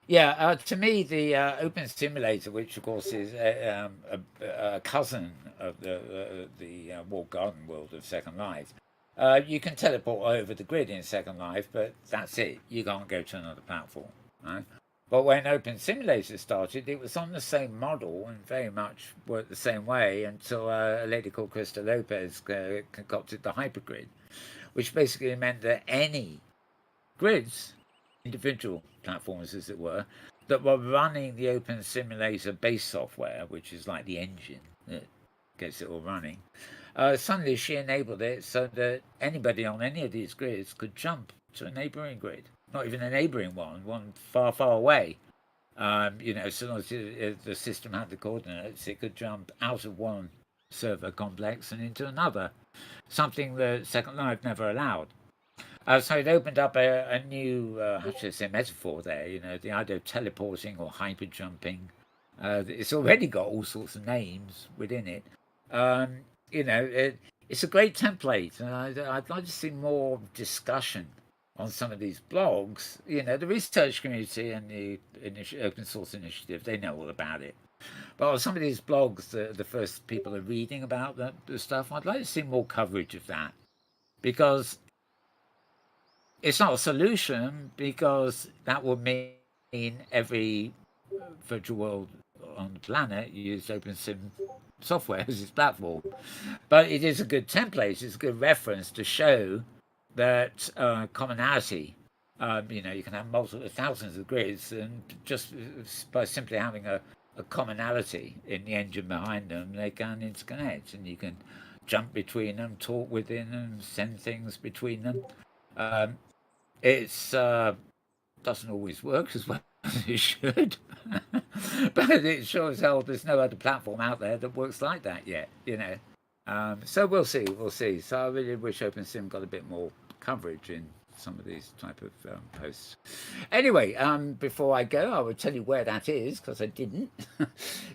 Yeah, to me, the Open Simulator, which of course is a cousin of the walled garden world of Second Life, you can teleport over the grid in Second Life, but that's it. You can't go to another platform. Right? But when Open Simulator started, it was on the same model and very much worked the same way until a lady called Krista Lopez concocted the hypergrid, which basically meant that any grids, individual platforms as it were, that were running the Open Simulator base software, which is like the engine that gets it all running, suddenly she enabled it so that anybody on any of these grids could jump to a neighboring grid. Not even a neighbouring one far, far away. So long as the system had the coordinates, it could jump out of one server complex and into another, something that Second Life never allowed. So it opened up a new, how should I say, metaphor there, the idea of teleporting or hyper jumping. It's already got all sorts of names within it. It's a great template, and I'd like to see more discussion on some of these blogs. The research community and the open source initiative, they know all about it. But on some of these blogs, the first people are reading about the stuff, I'd like to see more coverage of that. Because it's not a solution, because that would mean every virtual world on the planet used OpenSim software as its platform. But it is a good template, it's a good reference to show that commonality. You can have thousands of grids, and just by simply having a commonality in the engine behind them, they can interconnect, and you can jump between them, talk within them, send things between them. It's doesn't always work as well as it should, but it sure as hell there's no other platform out there that works like that yet. So we'll see. So I really wish OpenSim got a bit more coverage in some of these type of posts. Anyway, before I go, I will tell you where that is, because I didn't.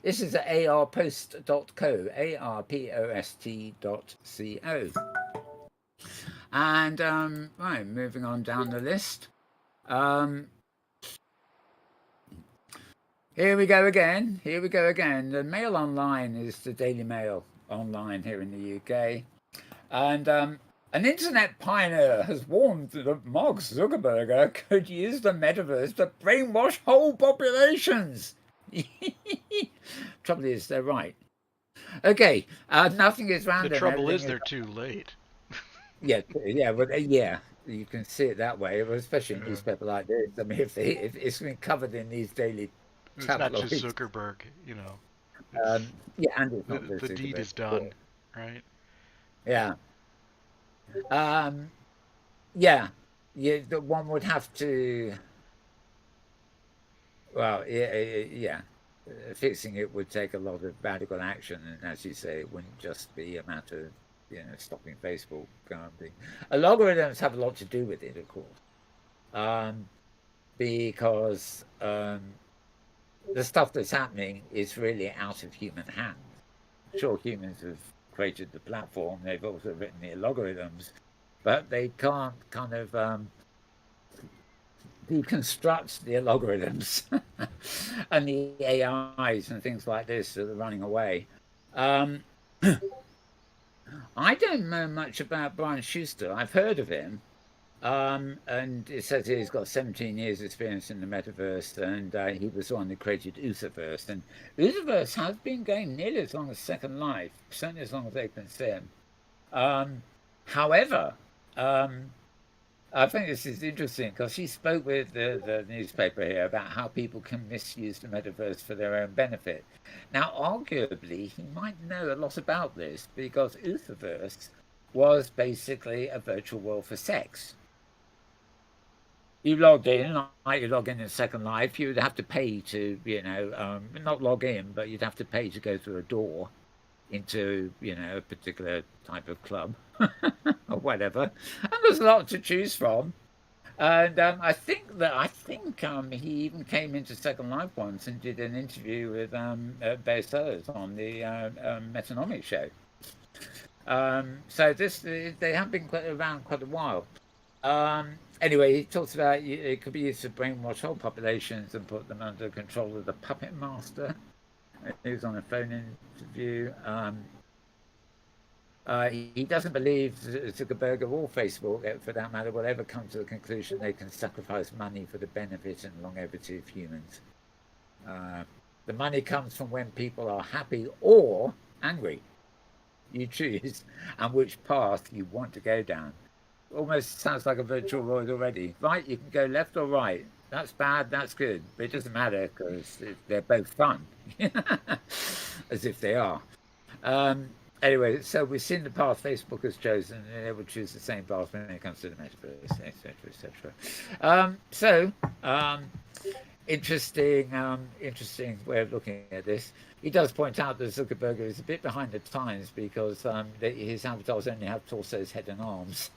This is at arpost.co, arpost.co. And right, moving on down the list. Here we go again. The Mail Online is the Daily Mail Online here in the UK. And an internet pioneer has warned that Mark Zuckerberg could use the metaverse to brainwash whole populations. Trouble is, they're right. Okay, nothing is random. The trouble is, they're too late. Yeah, you can see it that way, especially in a newspaper like this. I mean, if it's been covered in these daily tabloids. It's not just Zuckerberg, and it's not the deed is done, right? Yeah. One would have to. Well, yeah. Fixing it would take a lot of radical action, and as you say, it wouldn't just be a matter of stopping Facebook. Algorithms have a lot to do with it, of course, because the stuff that's happening is really out of human hands. Sure, humans have created the platform, they've also written the algorithms, but they can't kind of deconstruct the algorithms and the AIs and things like this that are running away. I don't know much about Brian Schuster. I've heard of him, And it says here he's got 17 years experience in the metaverse, and he was the one who created Utherverse. And Utherverse has been going nearly as long as Second Life, certainly as long as OpenSim. However, I think this is interesting because she spoke with the newspaper here about how people can misuse the metaverse for their own benefit. Now, arguably, he might know a lot about this because Utherverse was basically a virtual world for sex. You logged in, like you log in Second Life, you'd have to pay to, not log in, but you'd have to pay to go through a door into, a particular type of club or whatever. And there's a lot to choose from. And I think he even came into Second Life once and did an interview with Bear Sellers on the Metanomic show. So they have been around quite a while. Anyway, he talks about it could be used to brainwash whole populations and put them under control of the puppet master. He was on a phone interview. He doesn't believe Zuckerberg or Facebook, for that matter, will ever come to the conclusion they can sacrifice money for the benefit and longevity of humans. The money comes from when people are happy or angry. You choose and which path you want to go down. Almost sounds like a virtual world already. Right, you can go left or right. That's bad, that's good. But it doesn't matter because they're both fun. As if they are. Anyway, so we've seen the path Facebook has chosen, and they will choose the same path when it comes to the metaverse, etc., etc. Interesting way of looking at this. He does point out that Zuckerberg is a bit behind the times because his avatars only have torsos, head, and arms.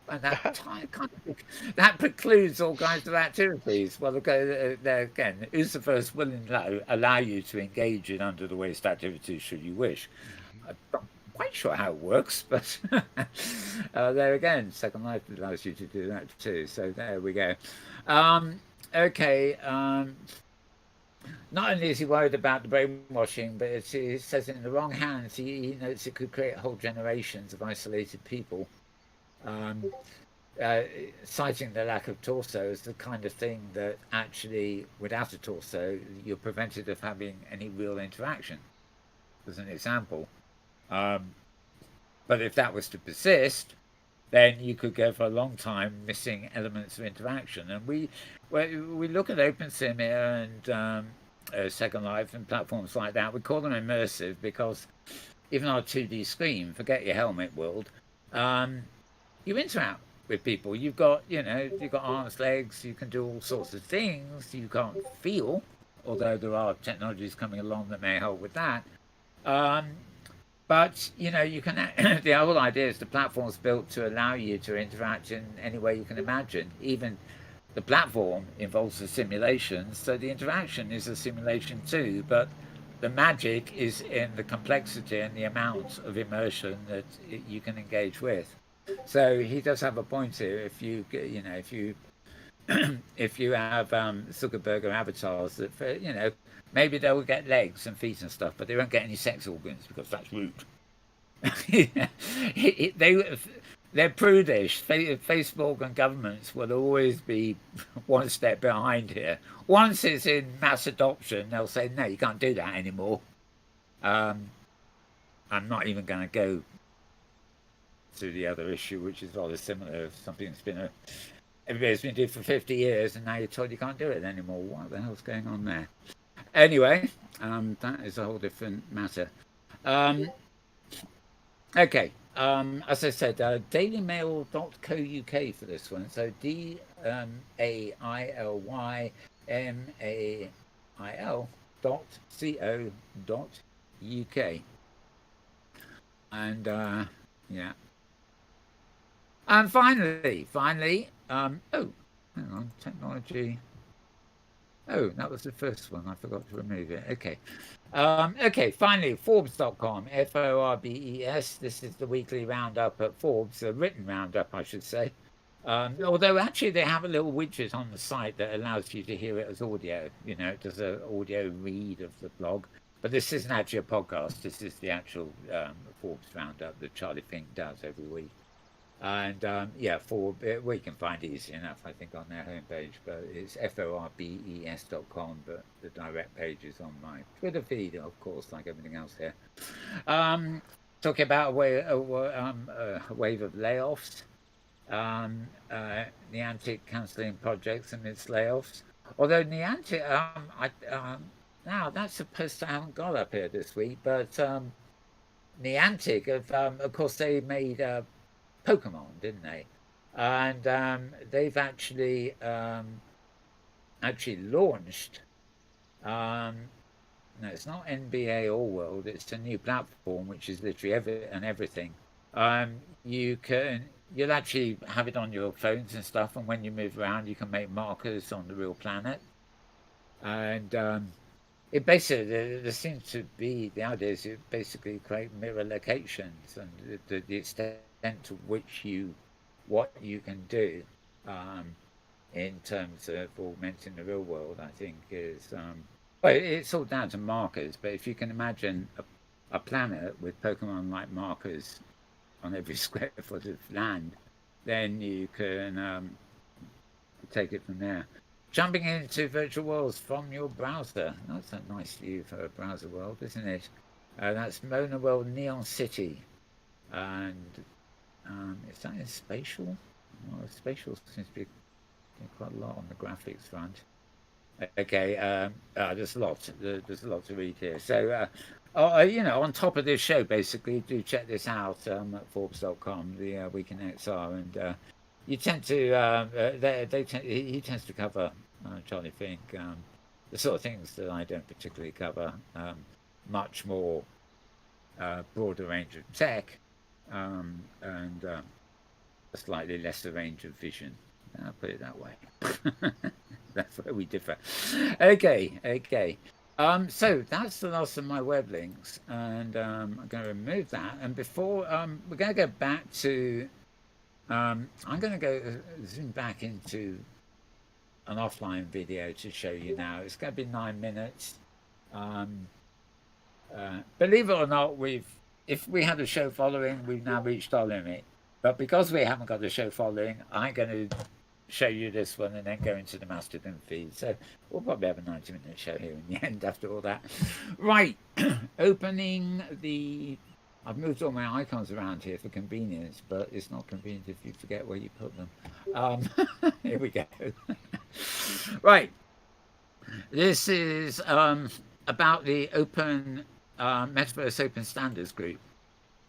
And that precludes all kinds of activities. Well, there again, Utherverse will allow you to engage in under the waist activities should you wish. I'm not quite sure how it works, but there again, Second Life allows you to do that too. So there we go. Okay. Not only is he worried about the brainwashing, but he says in the wrong hands, he notes it could create whole generations of isolated people. Citing the lack of torso as the kind of thing that actually, without a torso, you're prevented of having any real interaction, as an example. But if that was to persist, then you could go for a long time missing elements of interaction. And we look at OpenSim here and Second Life and platforms like that. We call them immersive because even on a 2D screen, forget your helmet world, you interact with people. You've got arms, legs. You can do all sorts of things. You can't feel, although there are technologies coming along that may help with that. But you can. The whole idea is the platform's built to allow you to interact in any way you can imagine. Even the platform involves a simulation, so the interaction is a simulation too. But the magic is in the complexity and the amount of immersion that you can engage with. So he does have a point here. If you have Zuckerberg avatars that maybe they will get legs and feet and stuff, but they won't get any sex organs because that's rude. They're prudish. Facebook and governments will always be one step behind here. Once it's in mass adoption, they'll say, no, you can't do that anymore. I'm not even going to go to the other issue, which is rather similar. Of something that's everybody's been doing for 50 years, and now you're told you can't do it anymore. What the hell's going on there? Anyway, that is a whole different matter. Okay, as I said, dailymail.co.uk for this one. So DAILYmail.co.uk. And yeah. And finally, hang on, technology. Oh, that was the first one. I forgot to remove it. Okay. Okay, finally, Forbes.com, Forbes. This is the weekly roundup at Forbes, a written roundup, I should say. Although actually they have a little widget on the site that allows you to hear it as audio. It does an audio read of the blog. But this isn't actually a podcast. This is the actual Forbes roundup that Charlie Fink does every week. And yeah, we can find it easy enough, I think, on their homepage. But it's forbes.com. But the direct page is on my Twitter feed, of course, like everything else here. Talking about a wave of layoffs. Niantic cancelling projects amidst layoffs. Although Niantic, now that's supposed to haven't got up here this week, but Niantic, of course, they made Pokemon, didn't they? And they've actually launched. No, it's not NBA All World. It's a new platform which is literally everything. You'll actually have it on your phones and stuff, and when you move around, you can make markers on the real planet. And it basically, there seems to be, the idea is you basically create mirror locations, and the extent to which what you can do in terms of augmenting the real world, I think is, well, it's all down to markers, but if you can imagine a planet with Pokemon-like markers on every square foot of land, then you can take it from there. Jumping into virtual worlds from your browser. That's a nice view for a browser world, isn't it? That's Mona World Neon City. And is that in spatial? Well, spatial seems to be quite a lot on the graphics front. Okay, there's a lot to read here. So, on top of this show, basically, do check this out at Forbes.com, the Week in XR, and you tend to he tends to cover, Charlie Fink, the sort of things that I don't particularly cover, much more broader range of tech, and a slightly lesser range of vision. I'll put it that way. That's where we differ. Okay. So that's the last of my web links, and I'm going to remove that. And before we're going to go back to, I'm going to go zoom back into an offline video to show you now. It's going to be 9 minutes. Believe it or not, if we had a show following, we've now reached our limit. But because we haven't got a show following, I'm going to show you this one and then go into the Mastodon feed. So we'll probably have a 90-minute show here in the end after all that. Right, opening the... I've moved all my icons around here for convenience, but it's not convenient if you forget where you put them. Here we go. Right, this is about the Open Metaverse Open Standards Group,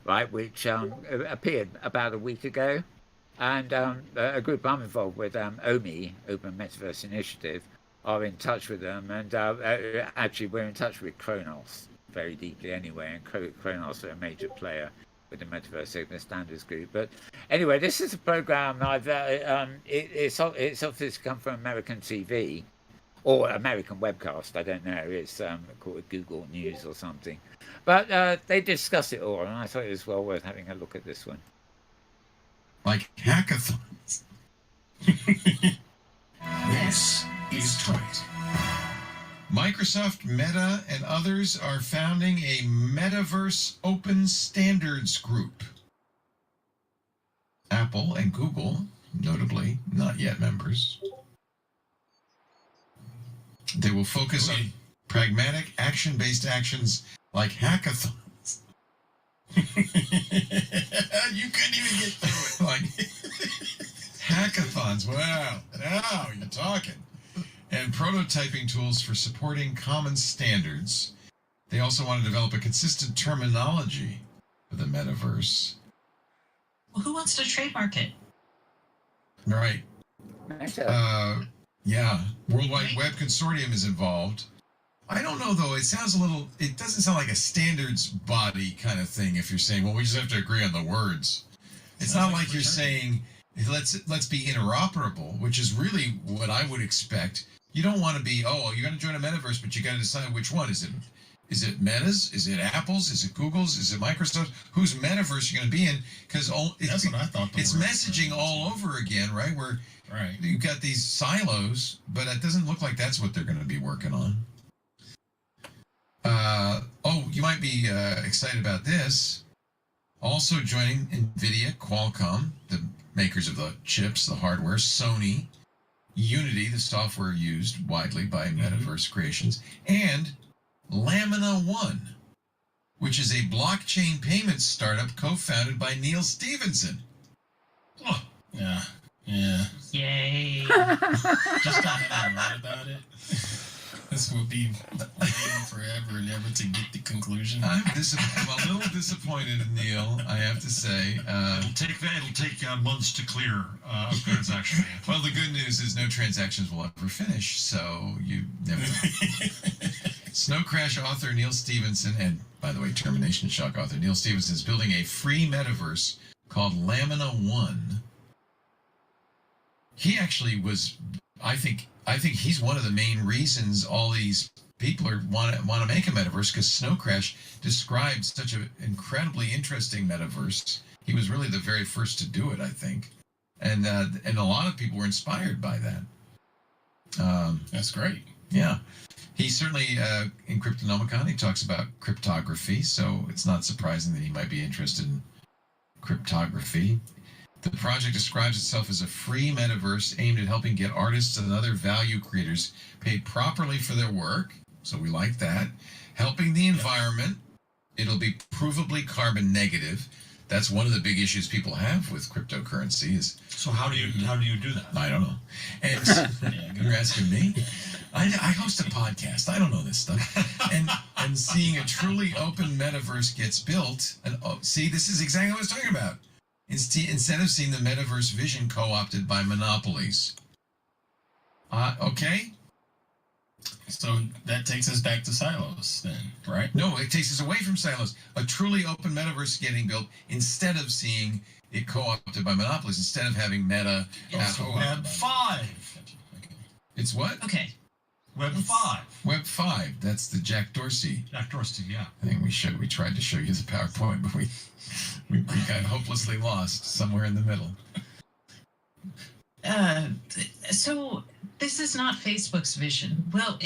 right, which appeared about a week ago. And a group I'm involved with, OMI, Open Metaverse Initiative, are in touch with them. And actually, we're in touch with Kronos very deeply anyway. And Kronos are a major player with the Metaverse Open Standards Group. But anyway, this is a program it's obviously come from American TV or American webcast. I don't know. It's called Google News or something. But they discuss it all, and I thought it was well worth having a look at this one. Like hackathons. This is Twit. Microsoft, Meta, and others are founding a Metaverse Open Standards Group. Apple and Google, notably, not yet members. They will focus on pragmatic, action-based actions like hackathons. You couldn't even get through it. Like hackathons. Wow. Now you're talking. And prototyping tools for supporting common standards. They also want to develop a consistent terminology for the metaverse. Well, who wants to trademark it? Right. Yeah. Worldwide Web Consortium is involved. I don't know, though. It doesn't sound like a standards body kind of thing if you're saying, well, we just have to agree on the words. It's not like you're saying, let's be interoperable, which is really what I would expect. You don't want to be, you're going to join a metaverse, but you got to decide which one. Is it Meta's? Is it Apple's? Is it Google's? Is it Microsoft? Whose metaverse you're going to be in? Because that's what I thought. It's messaging all over again, right? Where you've got these silos, but it doesn't look like that's what they're going to be working on. You might be excited about this. Also joining NVIDIA, Qualcomm, the makers of the chips, the hardware, Sony, Unity, the software used widely by Metaverse creations, and Lamina One, which is a blockchain payments startup co-founded by Neil Stephenson. Oh, yeah. Yay. Just not having read about it. This will be waiting forever and ever to get the conclusion. I'm a little disappointed in Neil, I have to say. It'll take months to clear a transaction. Well, the good news is no transactions will ever finish, so you never know. Snow Crash author Neil Stephenson, and by the way, Termination Shock author Neil Stephenson, is building a free metaverse called Lamina One. He actually was, I think he's one of the main reasons all these people want to make a metaverse, because Snow Crash described such an incredibly interesting metaverse. He was really the very first to do it, I think, and a lot of people were inspired by that. That's great. Yeah, he certainly in Cryptonomicon he talks about cryptography, so it's not surprising that he might be interested in cryptography. The project describes itself as a free metaverse aimed at helping get artists and other value creators paid properly for their work. So we like that. Helping the environment. It'll be provably carbon negative. That's one of the big issues people have with cryptocurrency. So how do you do that? I don't know. And you're asking me? I host a podcast. I don't know this stuff. And seeing a truly open metaverse gets built. And see, this is exactly what I was talking about. Instead of seeing the metaverse vision co-opted by monopolies. Okay? So that takes us back to silos then, right? No, it takes us away from silos. A truly open metaverse getting built instead of seeing it co-opted by monopolies, instead of having Meta. Web 5. Okay. It's what? Okay. Web 5. Web 5. That's the Jack Dorsey. Jack Dorsey, yeah. I think we tried to show you the PowerPoint, but we got hopelessly lost somewhere in the middle. So this is not Facebook's vision. Well,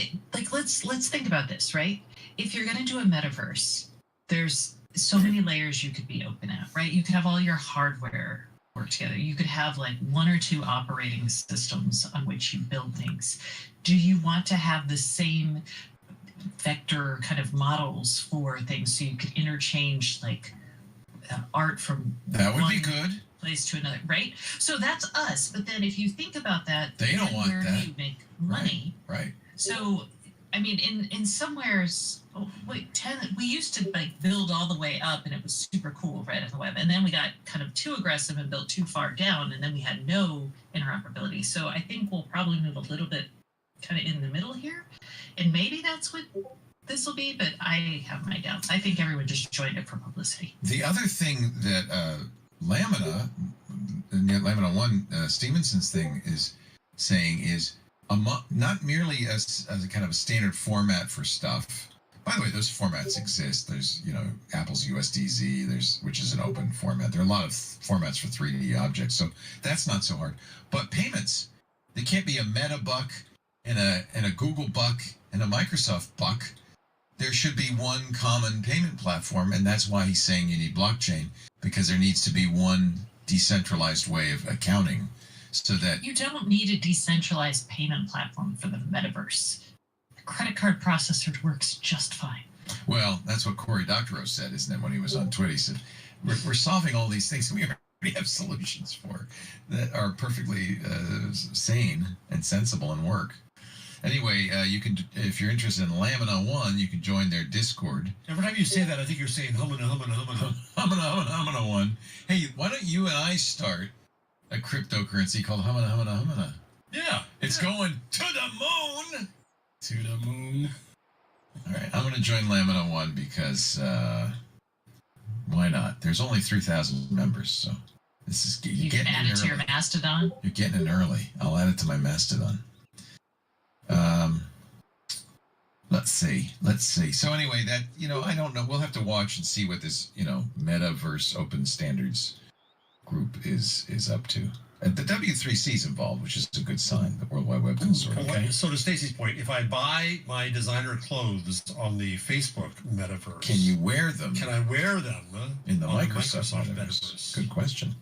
let's think about this, right? If you're going to do a metaverse, there's so many layers you could be open at, right? You could have all your hardware work together. You could have like one or two operating systems on which you build things. Do you want to have the same vector kind of models for things so you could interchange like art from that would be good place to another, right? So that's us. But then if you think about that, they don't want where that. do you make money? Right. So I mean, in somewheres, we used to like build all the way up, and it was super cool right on the web. And then we got kind of too aggressive and built too far down, and then we had no interoperability. So I think we'll probably move a little bit kind of in the middle here, and maybe that's what this will be. But I have my doubts. I think everyone just joined it for publicity. The other thing that Lamina One, Stevenson's thing is saying is not merely as a kind of a standard format for stuff. By the way, those formats exist. There's, Apple's USDZ, which is an open format. There are a lot of formats for 3D objects, so that's not so hard. But payments, there can't be a Meta buck and a Google buck and a Microsoft buck. There should be one common payment platform, and that's why he's saying you need blockchain, because there needs to be one decentralized way of accounting. So that you don't need a decentralized payment platform for the metaverse. The credit card processor works just fine. Well, that's what Cory Doctorow said, isn't it? When he was on Twitter, he said, "We're solving all these things we already have solutions for that are perfectly sane and sensible and work." Anyway, you can, if you're interested in Lamina One, you can join their Discord. Every time you say that, I think you're saying humana. Humana One. Hey, why don't you and I start a cryptocurrency called Humana? Yeah. It's going to the moon. To the moon. All right, I'm going to join Lamina One because why not? There's only 3,000 members, so this is you can add it to your Mastodon. You're getting in early. I'll add it to my Mastodon. Let's see. So anyway, that, I don't know. We'll have to watch and see what this, Metaverse Open Standards group is up to. The W3C is involved, which is a good sign. The World Wide Web Consortium. Okay. So to Stacy's point, if I buy my designer clothes on the Facebook metaverse, Can you wear them can I wear them in the on Microsoft metaverse? Good question.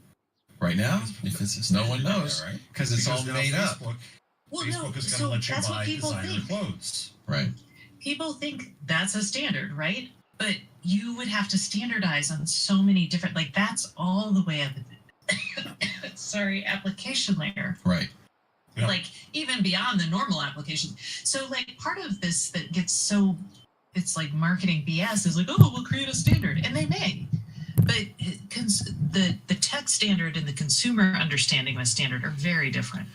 Right now, If it's a no one standard, knows, right? because it's all Because now made up. Well, Facebook no, is going to so let you that's what buy people designer think. clothes. Right. People think that's a standard, right? But you would have to standardize on so many different, like that's all the way up at the application layer. Right. Yeah. Like even beyond the normal application. So like part of this that gets so, it's like marketing BS is like, oh, we'll create a standard, and they may. But the tech standard and the consumer understanding of a standard are very different.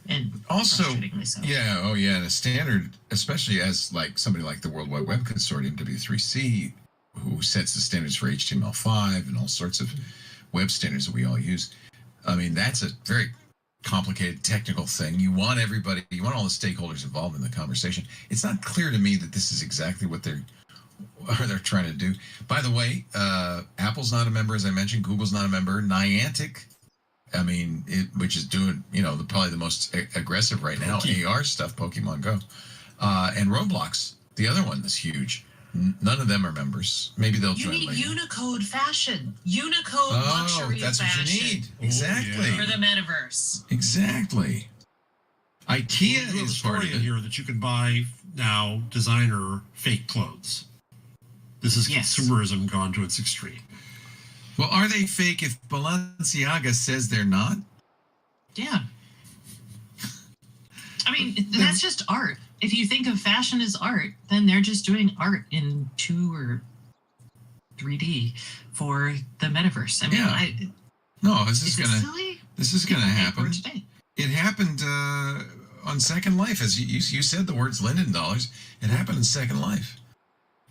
And Also, frustratingly so. yeah, oh yeah, the standard, especially as like somebody like the World Wide Web Consortium, W3C, who sets the standards for HTML5 and all sorts of web standards that we all use. I mean, that's a very complicated technical thing. You want everybody, you want all the stakeholders involved in the conversation. It's not clear to me that this is exactly what they're trying to do. By the way, Apple's not a member, as I mentioned. Google's not a member. Niantic, I mean, which is doing, probably the most aggressive right now, AR stuff, Pokemon Go. And Roblox, the other one that's huge. None of them are members. Maybe they'll You join need later. Unicode fashion. Unicode luxury that's fashion. what you need. Exactly. For the metaverse. Exactly. IKEA You have a is part story of in it. here that you can buy now designer fake clothes. This is consumerism gone to its extreme. Well, are they fake if Balenciaga says they're not? Yeah. I mean, that's just art. If you think of fashion as art, then they're just doing art in 2 or 3D for the metaverse. I mean, No, this is it gonna silly? this is gonna happen. Today. It happened on Second Life, as you said the words Linden dollars. It happened in Second Life.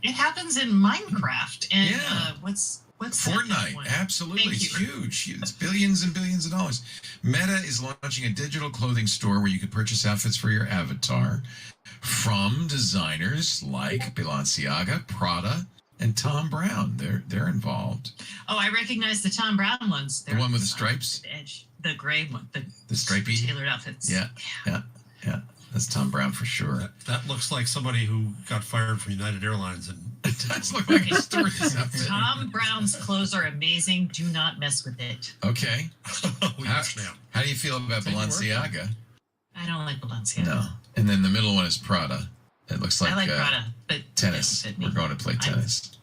It happens in Minecraft and what's Fortnite, absolutely. It's huge. It's billions and billions of dollars. Meta is launching a digital clothing store where you can purchase outfits for your avatar from designers like Balenciaga, Prada, and Tom Brown. They're involved. Oh, I recognize the Tom Brown ones. The one with the stripes? The edge, the gray one, The stripy? tailored outfits. Yeah. That's Tom Brown for sure. That looks like somebody who got fired from United Airlines. And it does look like a stewardess outfit. Tom Brown's clothes are amazing. Do not mess with it. Okay. How do you feel about Balenciaga? I don't like Balenciaga. No. And then the middle one is Prada. It looks like I like Prada, but tennis. We're going to play tennis.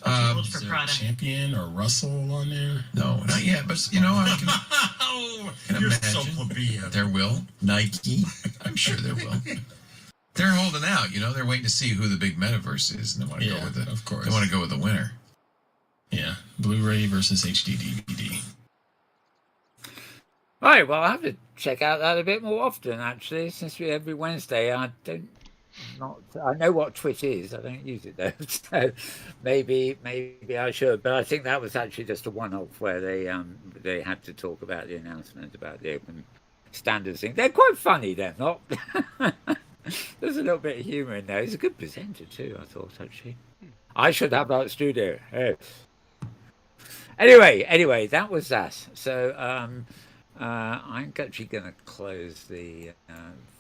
I'm too old for Is there Prada. a Champion or Russell on there? No, not yet. But I can You're imagine so plebeian. there will. Nike. I'm sure there will. They're holding out. They're waiting to see who the big metaverse is, and they want to go with it. Of course. They want to go with the winner. Yeah, Blu-ray versus HD DVD. Right, well, I have to check out that a bit more often, actually, since we every Wednesday. I know what Twitch is. I don't use it though, so maybe I should. But I think that was actually just a one-off where they had to talk about the announcement about the open standards thing. They're quite funny. They're not. There's a little bit of humour in there. He's a good presenter too, I thought, actually. I should have that studio. Yes. Anyway, that was that. So I'm actually going to close the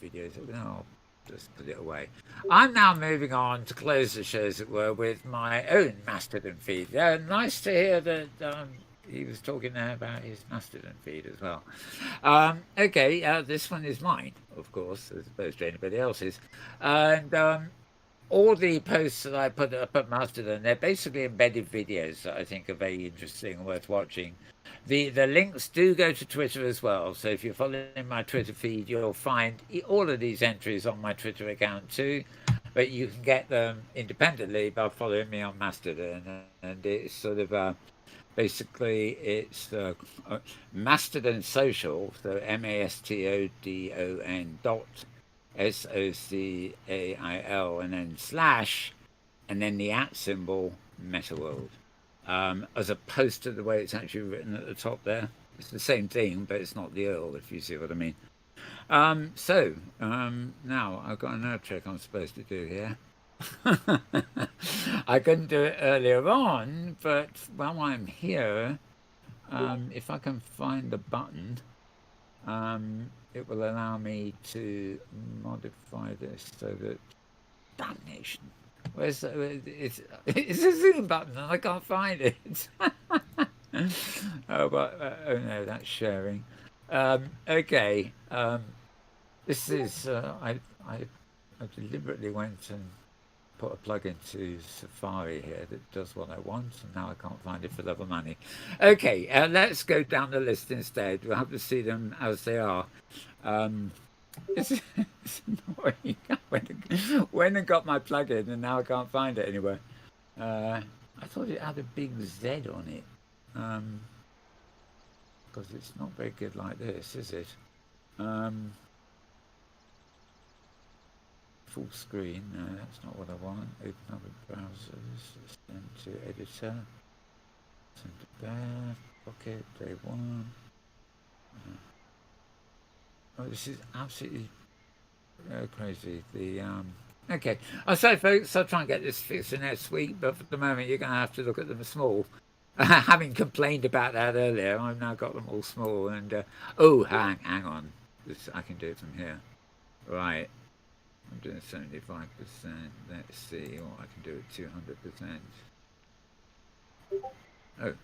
videos. No, I'll just put it away. I'm now moving on to close the show, as it were, with my own Mastodon feed. Nice to hear that he was talking there about his Mastodon feed as well. Okay, this one is mine, of course, as opposed to anybody else's. And all the posts that I put up at Mastodon, they're basically embedded videos that I think are very interesting and worth watching. The links do go to Twitter as well, so if you're following my Twitter feed, you'll find all of these entries on my Twitter account too, but you can get them independently by following me on Mastodon, and it's sort of basically it's Mastodon Social, so MASTODON.SOCAIL, and then / and then the @ symbol Metaworld. As opposed to the way it's actually written at the top there. It's the same thing, but it's not the Earl, if you see what I mean. Now I've got a nerve check I'm supposed to do here. I couldn't do it earlier on, but while I'm here, if I can find the button, it will allow me to modify this so that, damnation, where's it's a zoom button and I can't find it. Oh, but oh no, that's sharing. Okay, this is I deliberately went and put a plug into Safari here that does what I want, and now I can't find it for love of money. Okay, let's go down the list instead. We'll have to see them as they are. It's annoying. When I got my plugin, and now I can't find it anywhere. I thought it had a big Z on it, because it's not very good like this, is it? Full screen, no, that's not what I want. Open up a browser, send to editor, send to bear, pocket, day one. Oh, this is absolutely crazy. The okay, so folks, I'll try and get this fixed next week, but for the moment you're going to have to look at them small. Having complained about that earlier, I've now got them all small, and oh, hang on, I can do it from here, right? I'm doing 75%. Let's see what I can do at 200%. Oh,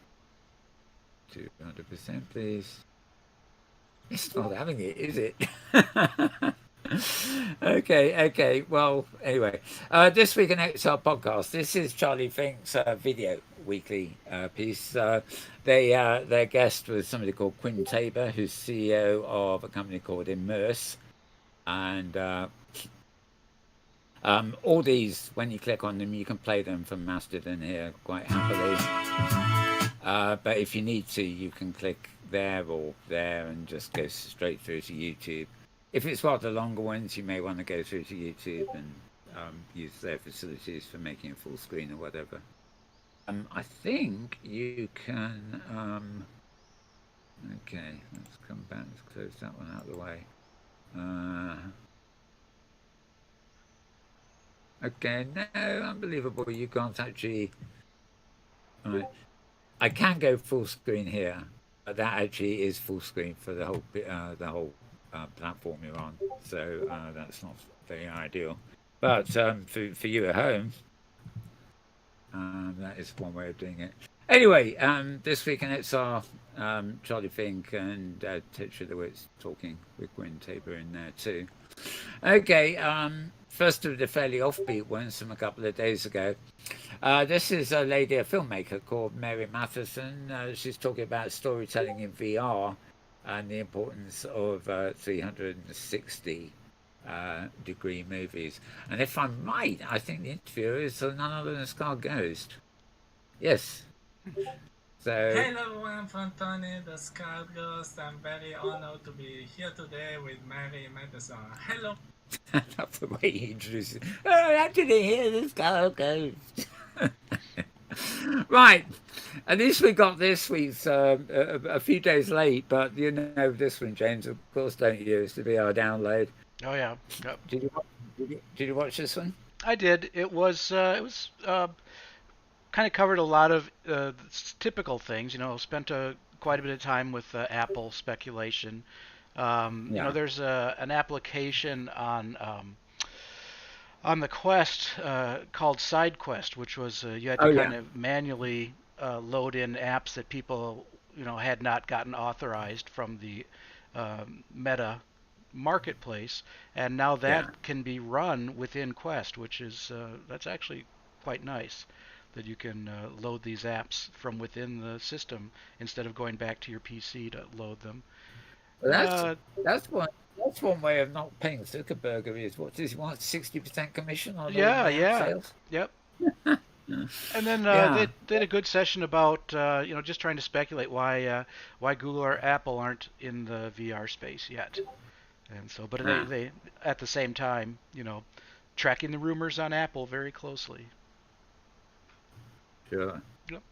200%, please. It's not having it, is it? Okay. Well, anyway, this week in XR podcast, this is Charlie Fink's video weekly piece. Their guest was somebody called Quinn Tabor, who's CEO of a company called Immerse, and all these, when you click on them, you can play them from Mastodon here quite happily. But if you need to, you can click there or there and just go straight through to YouTube. If it's rather longer ones, you may want to go through to YouTube and use their facilities for making a full screen or whatever. I think you can... okay, let's come back, let's close that one out of the way. Okay, no, unbelievable. You can't actually. Right. I can go full screen here, but that actually is full screen for the whole platform you're on. So that's not very ideal. But for you at home, that is one way of doing it. Anyway, this week in XR, Charlie Fink and Tetra Lewitz talking with Gwyn Tabor in there too. Okay, first of the fairly offbeat ones from a couple of days ago. This is a lady, a filmmaker called Mary Matheson. She's talking about storytelling in VR and the importance of 360 degree movies. And if I'm right, I think the interviewer is none other than Scar Ghost. Yes. So, hello everyone from Tony the Scar Ghost. I'm very honored to be here today with Mary Matheson. Hello. That's the way he introduces it. Oh, actually, hear the Scar Ghost. Right. At least we got this week's a few days late, but you know this one, James, of course, don't you? It's the VR download. Oh yeah. Yep. Did you watch this one? I did. It was kind of covered a lot of typical things. You know, spent quite a bit of time with Apple speculation. You know, there's an application on the Quest called SideQuest, which was you had to kind of manually load in apps that people, you know, had not gotten authorized from the Meta marketplace, and now that can be run within Quest, which is that's actually quite nice. That you can load these apps from within the system instead of going back to your PC to load them. Well, that's one way of not paying Zuckerberg. Is what does he want? 60% commission on sales? Yep. And then they did a good session about you know, just trying to speculate why Google or Apple aren't in the VR space yet. And so, but they at the same time, you know, tracking the rumors on Apple very closely. Sure. Yep.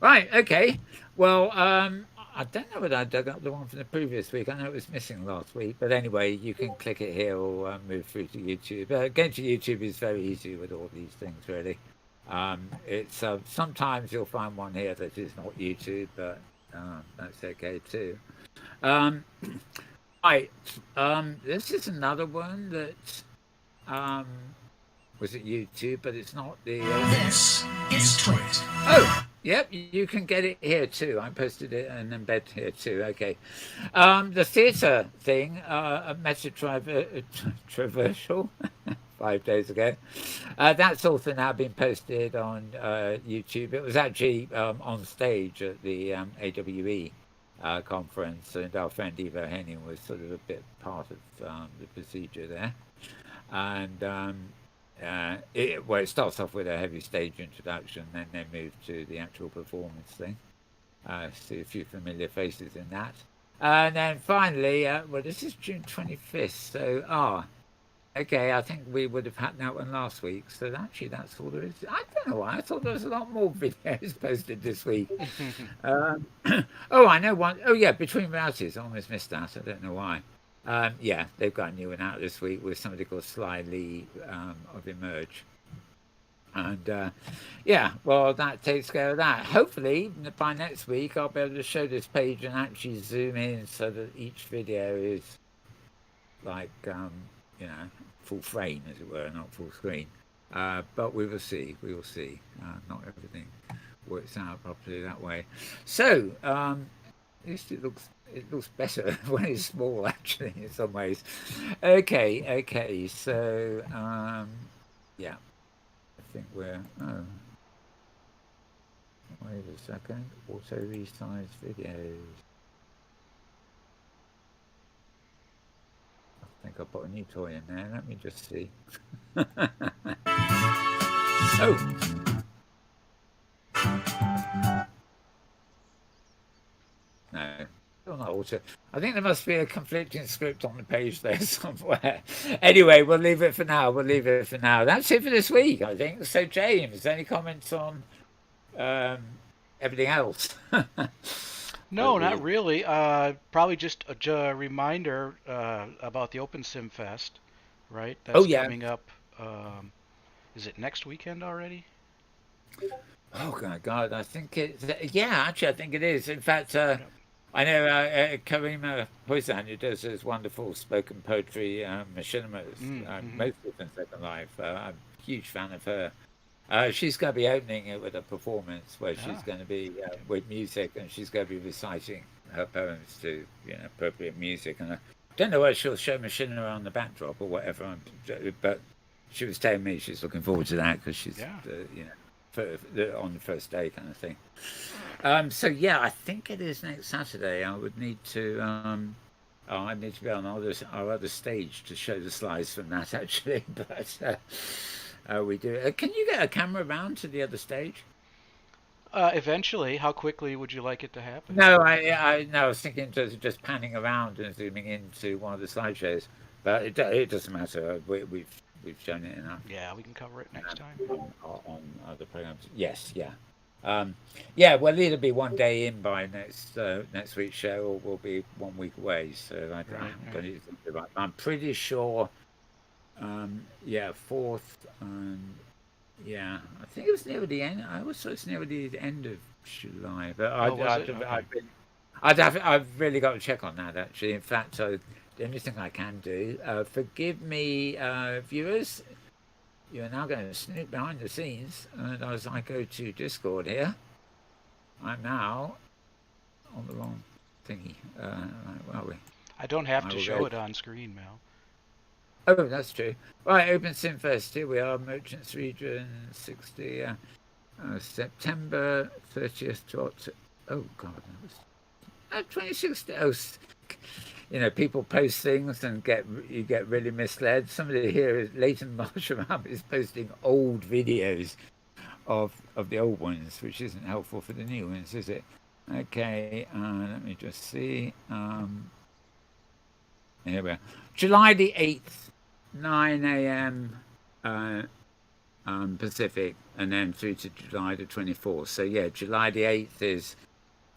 Right. Okay. Well, I don't know whether I dug up the one from the previous week. I know it was missing last week, but anyway, you can click it here or move through to YouTube. Going to YouTube is very easy with all these things, really. It's sometimes you'll find one here that is not YouTube, but that's okay too. Right, this is another one that was it YouTube, but it's not the. This is Twit. Oh, yep, you can get it here too. I posted it and embed here too. Okay, the theatre thing, Metaverse 5 days ago. That's also now been posted on YouTube. It was actually on stage at the AWE conference, and our friend Ivo Henning was sort of a bit part of the procedure there. And it starts off with a heavy stage introduction, then they move to the actual performance thing. See a few familiar faces in that. And then finally, well, this is June 25th, so okay, I think we would have had that one last week, so actually that's all there is. I don't know why, I thought there was a lot more videos posted this week. Oh, I know one. Oh yeah, Between Realities, I almost missed that, I don't know why. Yeah, they've got a new one out this week with somebody called Sly Lee of Emerge. And yeah, well, that takes care of that. Hopefully, by next week, I'll be able to show this page and actually zoom in so that each video is like, you know, full frame, as it were, not full screen. But we will see. We will see. Not everything works out properly that way. So, at least it looks better when it's small, actually, in some ways. Okay. So, yeah, I think we're. Oh, wait a second. Auto resize videos. I think I put a new toy in there. Let me just see. Oh. No. Still not auto. I think there must be a conflicting script on the page there somewhere. Anyway, we'll leave it for now. That's it for this week, I think. So, James, any comments on everything else? No, not really. Probably just a reminder about the Open Sim Fest, right? That's coming up. Is it next weekend already? Oh my God, I think it's actually I think it is. In fact, I know Karima Poisan, who does this wonderful spoken poetry machinimas, mostly in Second Life. I'm a huge fan of her. She's going to be opening it with a performance where she's going to be with music, and she's going to be reciting her poems to appropriate music. And I don't know whether she'll show machinima on the backdrop or whatever, but she was telling me she's looking forward to that because she's on the first day kind of thing. So yeah, I think it is next Saturday. I would need to I need to be on our other stage to show the slides from that actually, but we do. Can you get a camera around to the other stage? Eventually. How quickly would you like it to happen? No, I was thinking just panning around and zooming into one of the slideshows, but it doesn't matter. We've shown it enough. Yeah, we can cover it next time. On other programs. Yes, yeah. Yeah, we'll either be one day in by next week's show, or we'll be 1 week away. So I'm pretty sure. Yeah, 4th. Yeah, I think it was near the end. I always thought it's near the end of July, but I've really got to check on that actually. In fact, the only thing I can do, forgive me, viewers. You're now going to snoop behind the scenes, and as I go to Discord here, I'm now on the wrong thingy. Where are we? I don't have to show it on screen, Mel. Oh, that's true. Right, Open Sim Fest. Here we are, Merchants Region 60, September 30th to October. Oh God, that was 26th. Oh, people post things and you get really misled. Somebody here is Leighton Marshall is posting old videos of the old ones, which isn't helpful for the new ones, is it? Okay, let me just see. Here we are. July the 8th, 9 a.m. Pacific, and then through to July the 24th. So yeah, July the 8th is.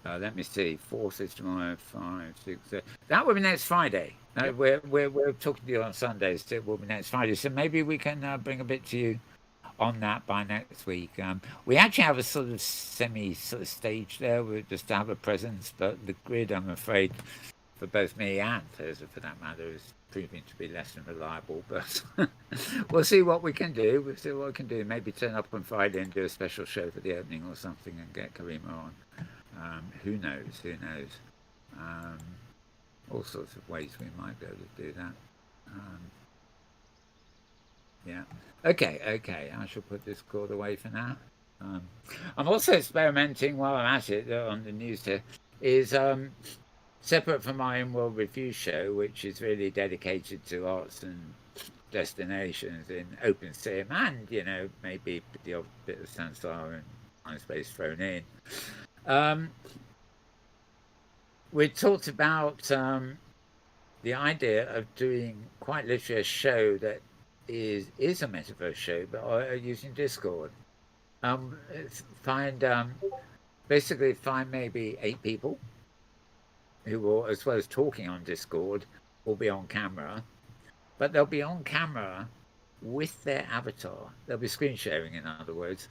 Let me see. 4th is tomorrow. 5, 6, 7. That will be next Friday. We're talking to you on Sundays. So it will be next Friday. So maybe we can bring a bit to you on that by next week. We actually have a sort of stage there. We just have a presence, but the grid, I'm afraid, for both me and Thursday, for that matter, is proving to be less than reliable. But we'll see what we can do. We'll see what we can do. Maybe turn up on Friday and do a special show for the opening or something, and get Karima on. Who knows? Who knows? All sorts of ways we might be able to do that. Yeah. Okay. I shall put this cord away for now. I'm also experimenting while I'm at it on the news here. Is separate from my Immerworld review show, which is really dedicated to arts and destinations in OpenSim, and maybe the odd bit of Sansar and MySpace thrown in. We talked about the idea of doing quite literally a show that is a Metaverse show, but using Discord. Basically find maybe 8 people who will, as well as talking on Discord, will be on camera, but they'll be on camera with their avatar. They'll be screen sharing, in other words,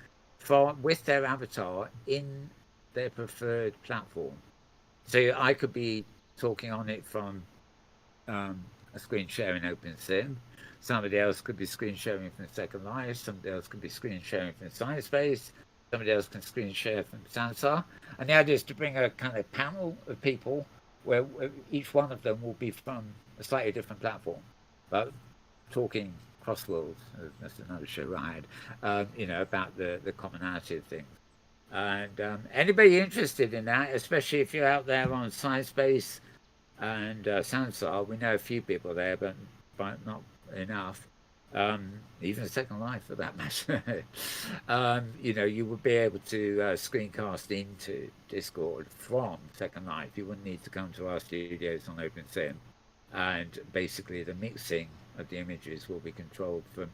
with their avatar in their preferred platform. So I could be talking on it from a screen sharing OpenSim. Somebody else could be screen sharing from Second Life. Somebody else could be screen sharing from Sciencebase. Somebody else can screen share from Sansar. And the idea is to bring a kind of panel of people where each one of them will be from a slightly different platform, but talking cross-worlds. That's another show I had, about the commonality of things. And anybody interested in that, especially if you're out there on Sciencebase and Sansar, we know a few people there, but not enough. Even Second Life, for that matter. You would be able to screencast into Discord from Second Life. You wouldn't need to come to our studios on OpenSim, and basically the mixing of the images will be controlled from,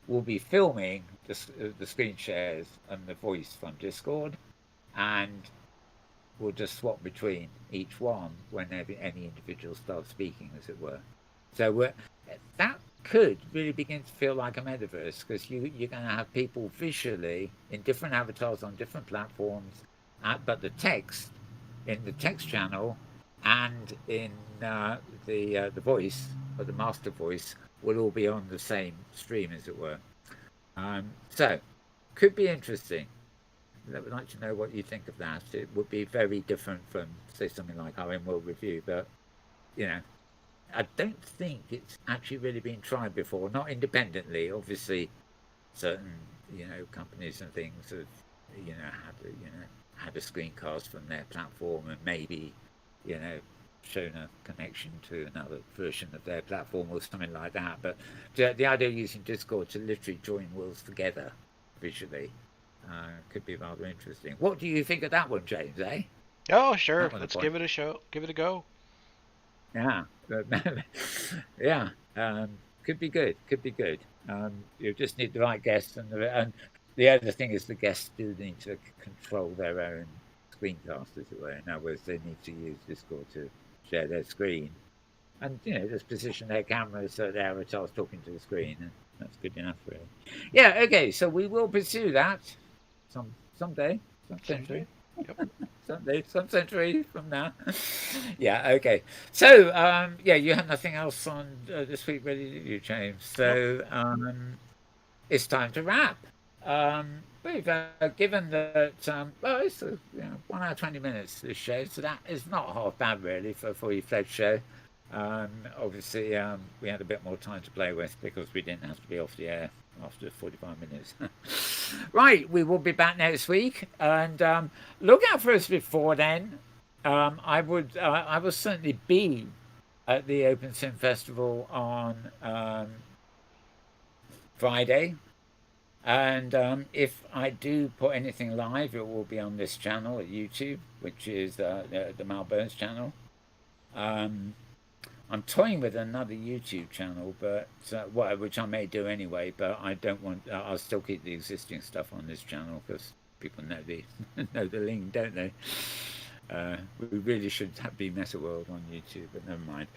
we'll be filming the screen shares and the voice from Discord, and we'll just swap between each one whenever any individual starts speaking, as it were. So that could really begin to feel like a metaverse, because you're going to have people visually in different avatars on different platforms, but the text in the text channel and in the voice, or the master voice, will all be on the same stream, as it were. So could be interesting. I would like to know what you think of that. It would be very different from, say, something like our Immerworld review, but I don't think it's actually really been tried before, not independently. Obviously, certain companies and things have had a screencast from their platform and maybe shown a connection to another version of their platform or something like that. But the idea of using Discord to literally join worlds together visually could be rather interesting. What do you think of that one, James? Oh, sure. Let's give it a show. Give it a go. Yeah. Yeah. Could be good. You just need the right guests, and the other thing is the guests do need to control their own screencast, as it were. In other words, they need to use Discord to share their screen, and just position their cameras so their avatar's talking to the screen, and that's good enough, really. Yeah. Okay. So we will pursue that someday, some century. Yep. some century from now. Yeah, okay. So, you have nothing else on this week ready, do you, James? So, it's time to wrap. We've given that, it's 1 hour 20 minutes, this show, so that is not half bad, really, for a fully fledged show. Obviously, we had a bit more time to play with because we didn't have to be off the air after 45 minutes. Right, we will be back next week, and look out for us before then. I will certainly be at the OpenSim Festival on Friday, and if I do put anything live, it will be on this channel at YouTube, which is the Mal Burns channel. I'm toying with another YouTube channel, but which I may do anyway. But I don't want. I'll still keep the existing stuff on this channel because people know the link, don't they? We really should be Metaworld on YouTube, but never mind.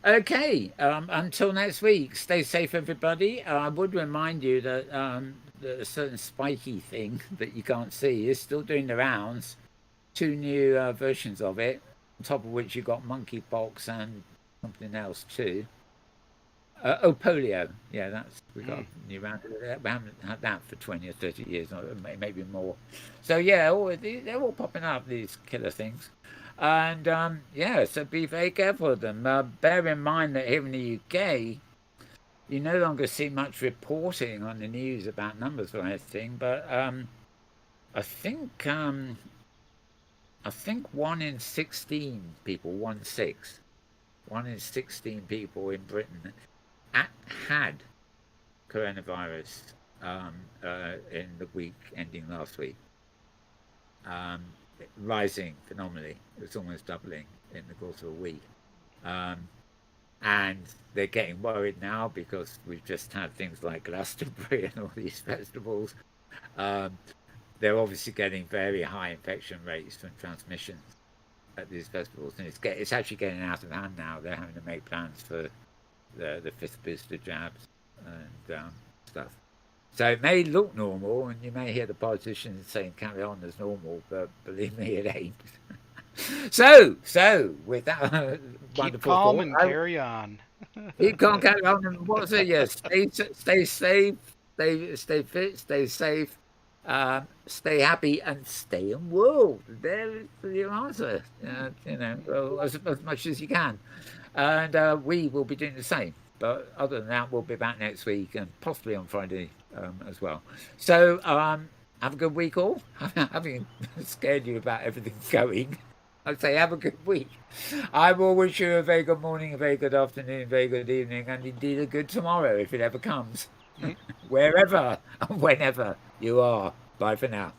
Okay, until next week, stay safe, everybody. I would remind you that a certain spiky thing that you can't see is still doing the rounds. 2 new versions of it, on top of which you've got monkeypox and something else too. Polio. Yeah, we got a new round. We haven't had that for 20 or 30 years, or maybe more. So yeah, they're all popping up, these killer things. And so be very careful of them. Bear in mind that here in the UK, you no longer see much reporting on the news about numbers or anything, but I think 1 in 16 people, 1 in 16 people in Britain had coronavirus in the week ending last week. Rising phenomenally. It's almost doubling in the course of a week. And they're getting worried now because we've just had things like Glastonbury and all these festivals. They're obviously getting very high infection rates from transmissions at these festivals, and it's actually getting out of hand now. They're having to make plans for the 5th booster jabs and stuff. So it may look normal, and you may hear the politicians saying carry on as normal, but believe me, it ain't. So with that wonderful keep calm thought, and carry on. Keep calm, carry on, and what's it? Yes, stay safe, stay fit, stay safe, stay happy, and stay in world. There is your answer. As much as you can, and we will be doing the same. But other than that, we'll be back next week and possibly on Friday as well. So have a good week all. Having scared you about everything going, I'd say have a good week. I will wish you a very good morning, a very good afternoon, a very good evening, and indeed a good tomorrow if it ever comes. Wherever and whenever you are. Bye for now.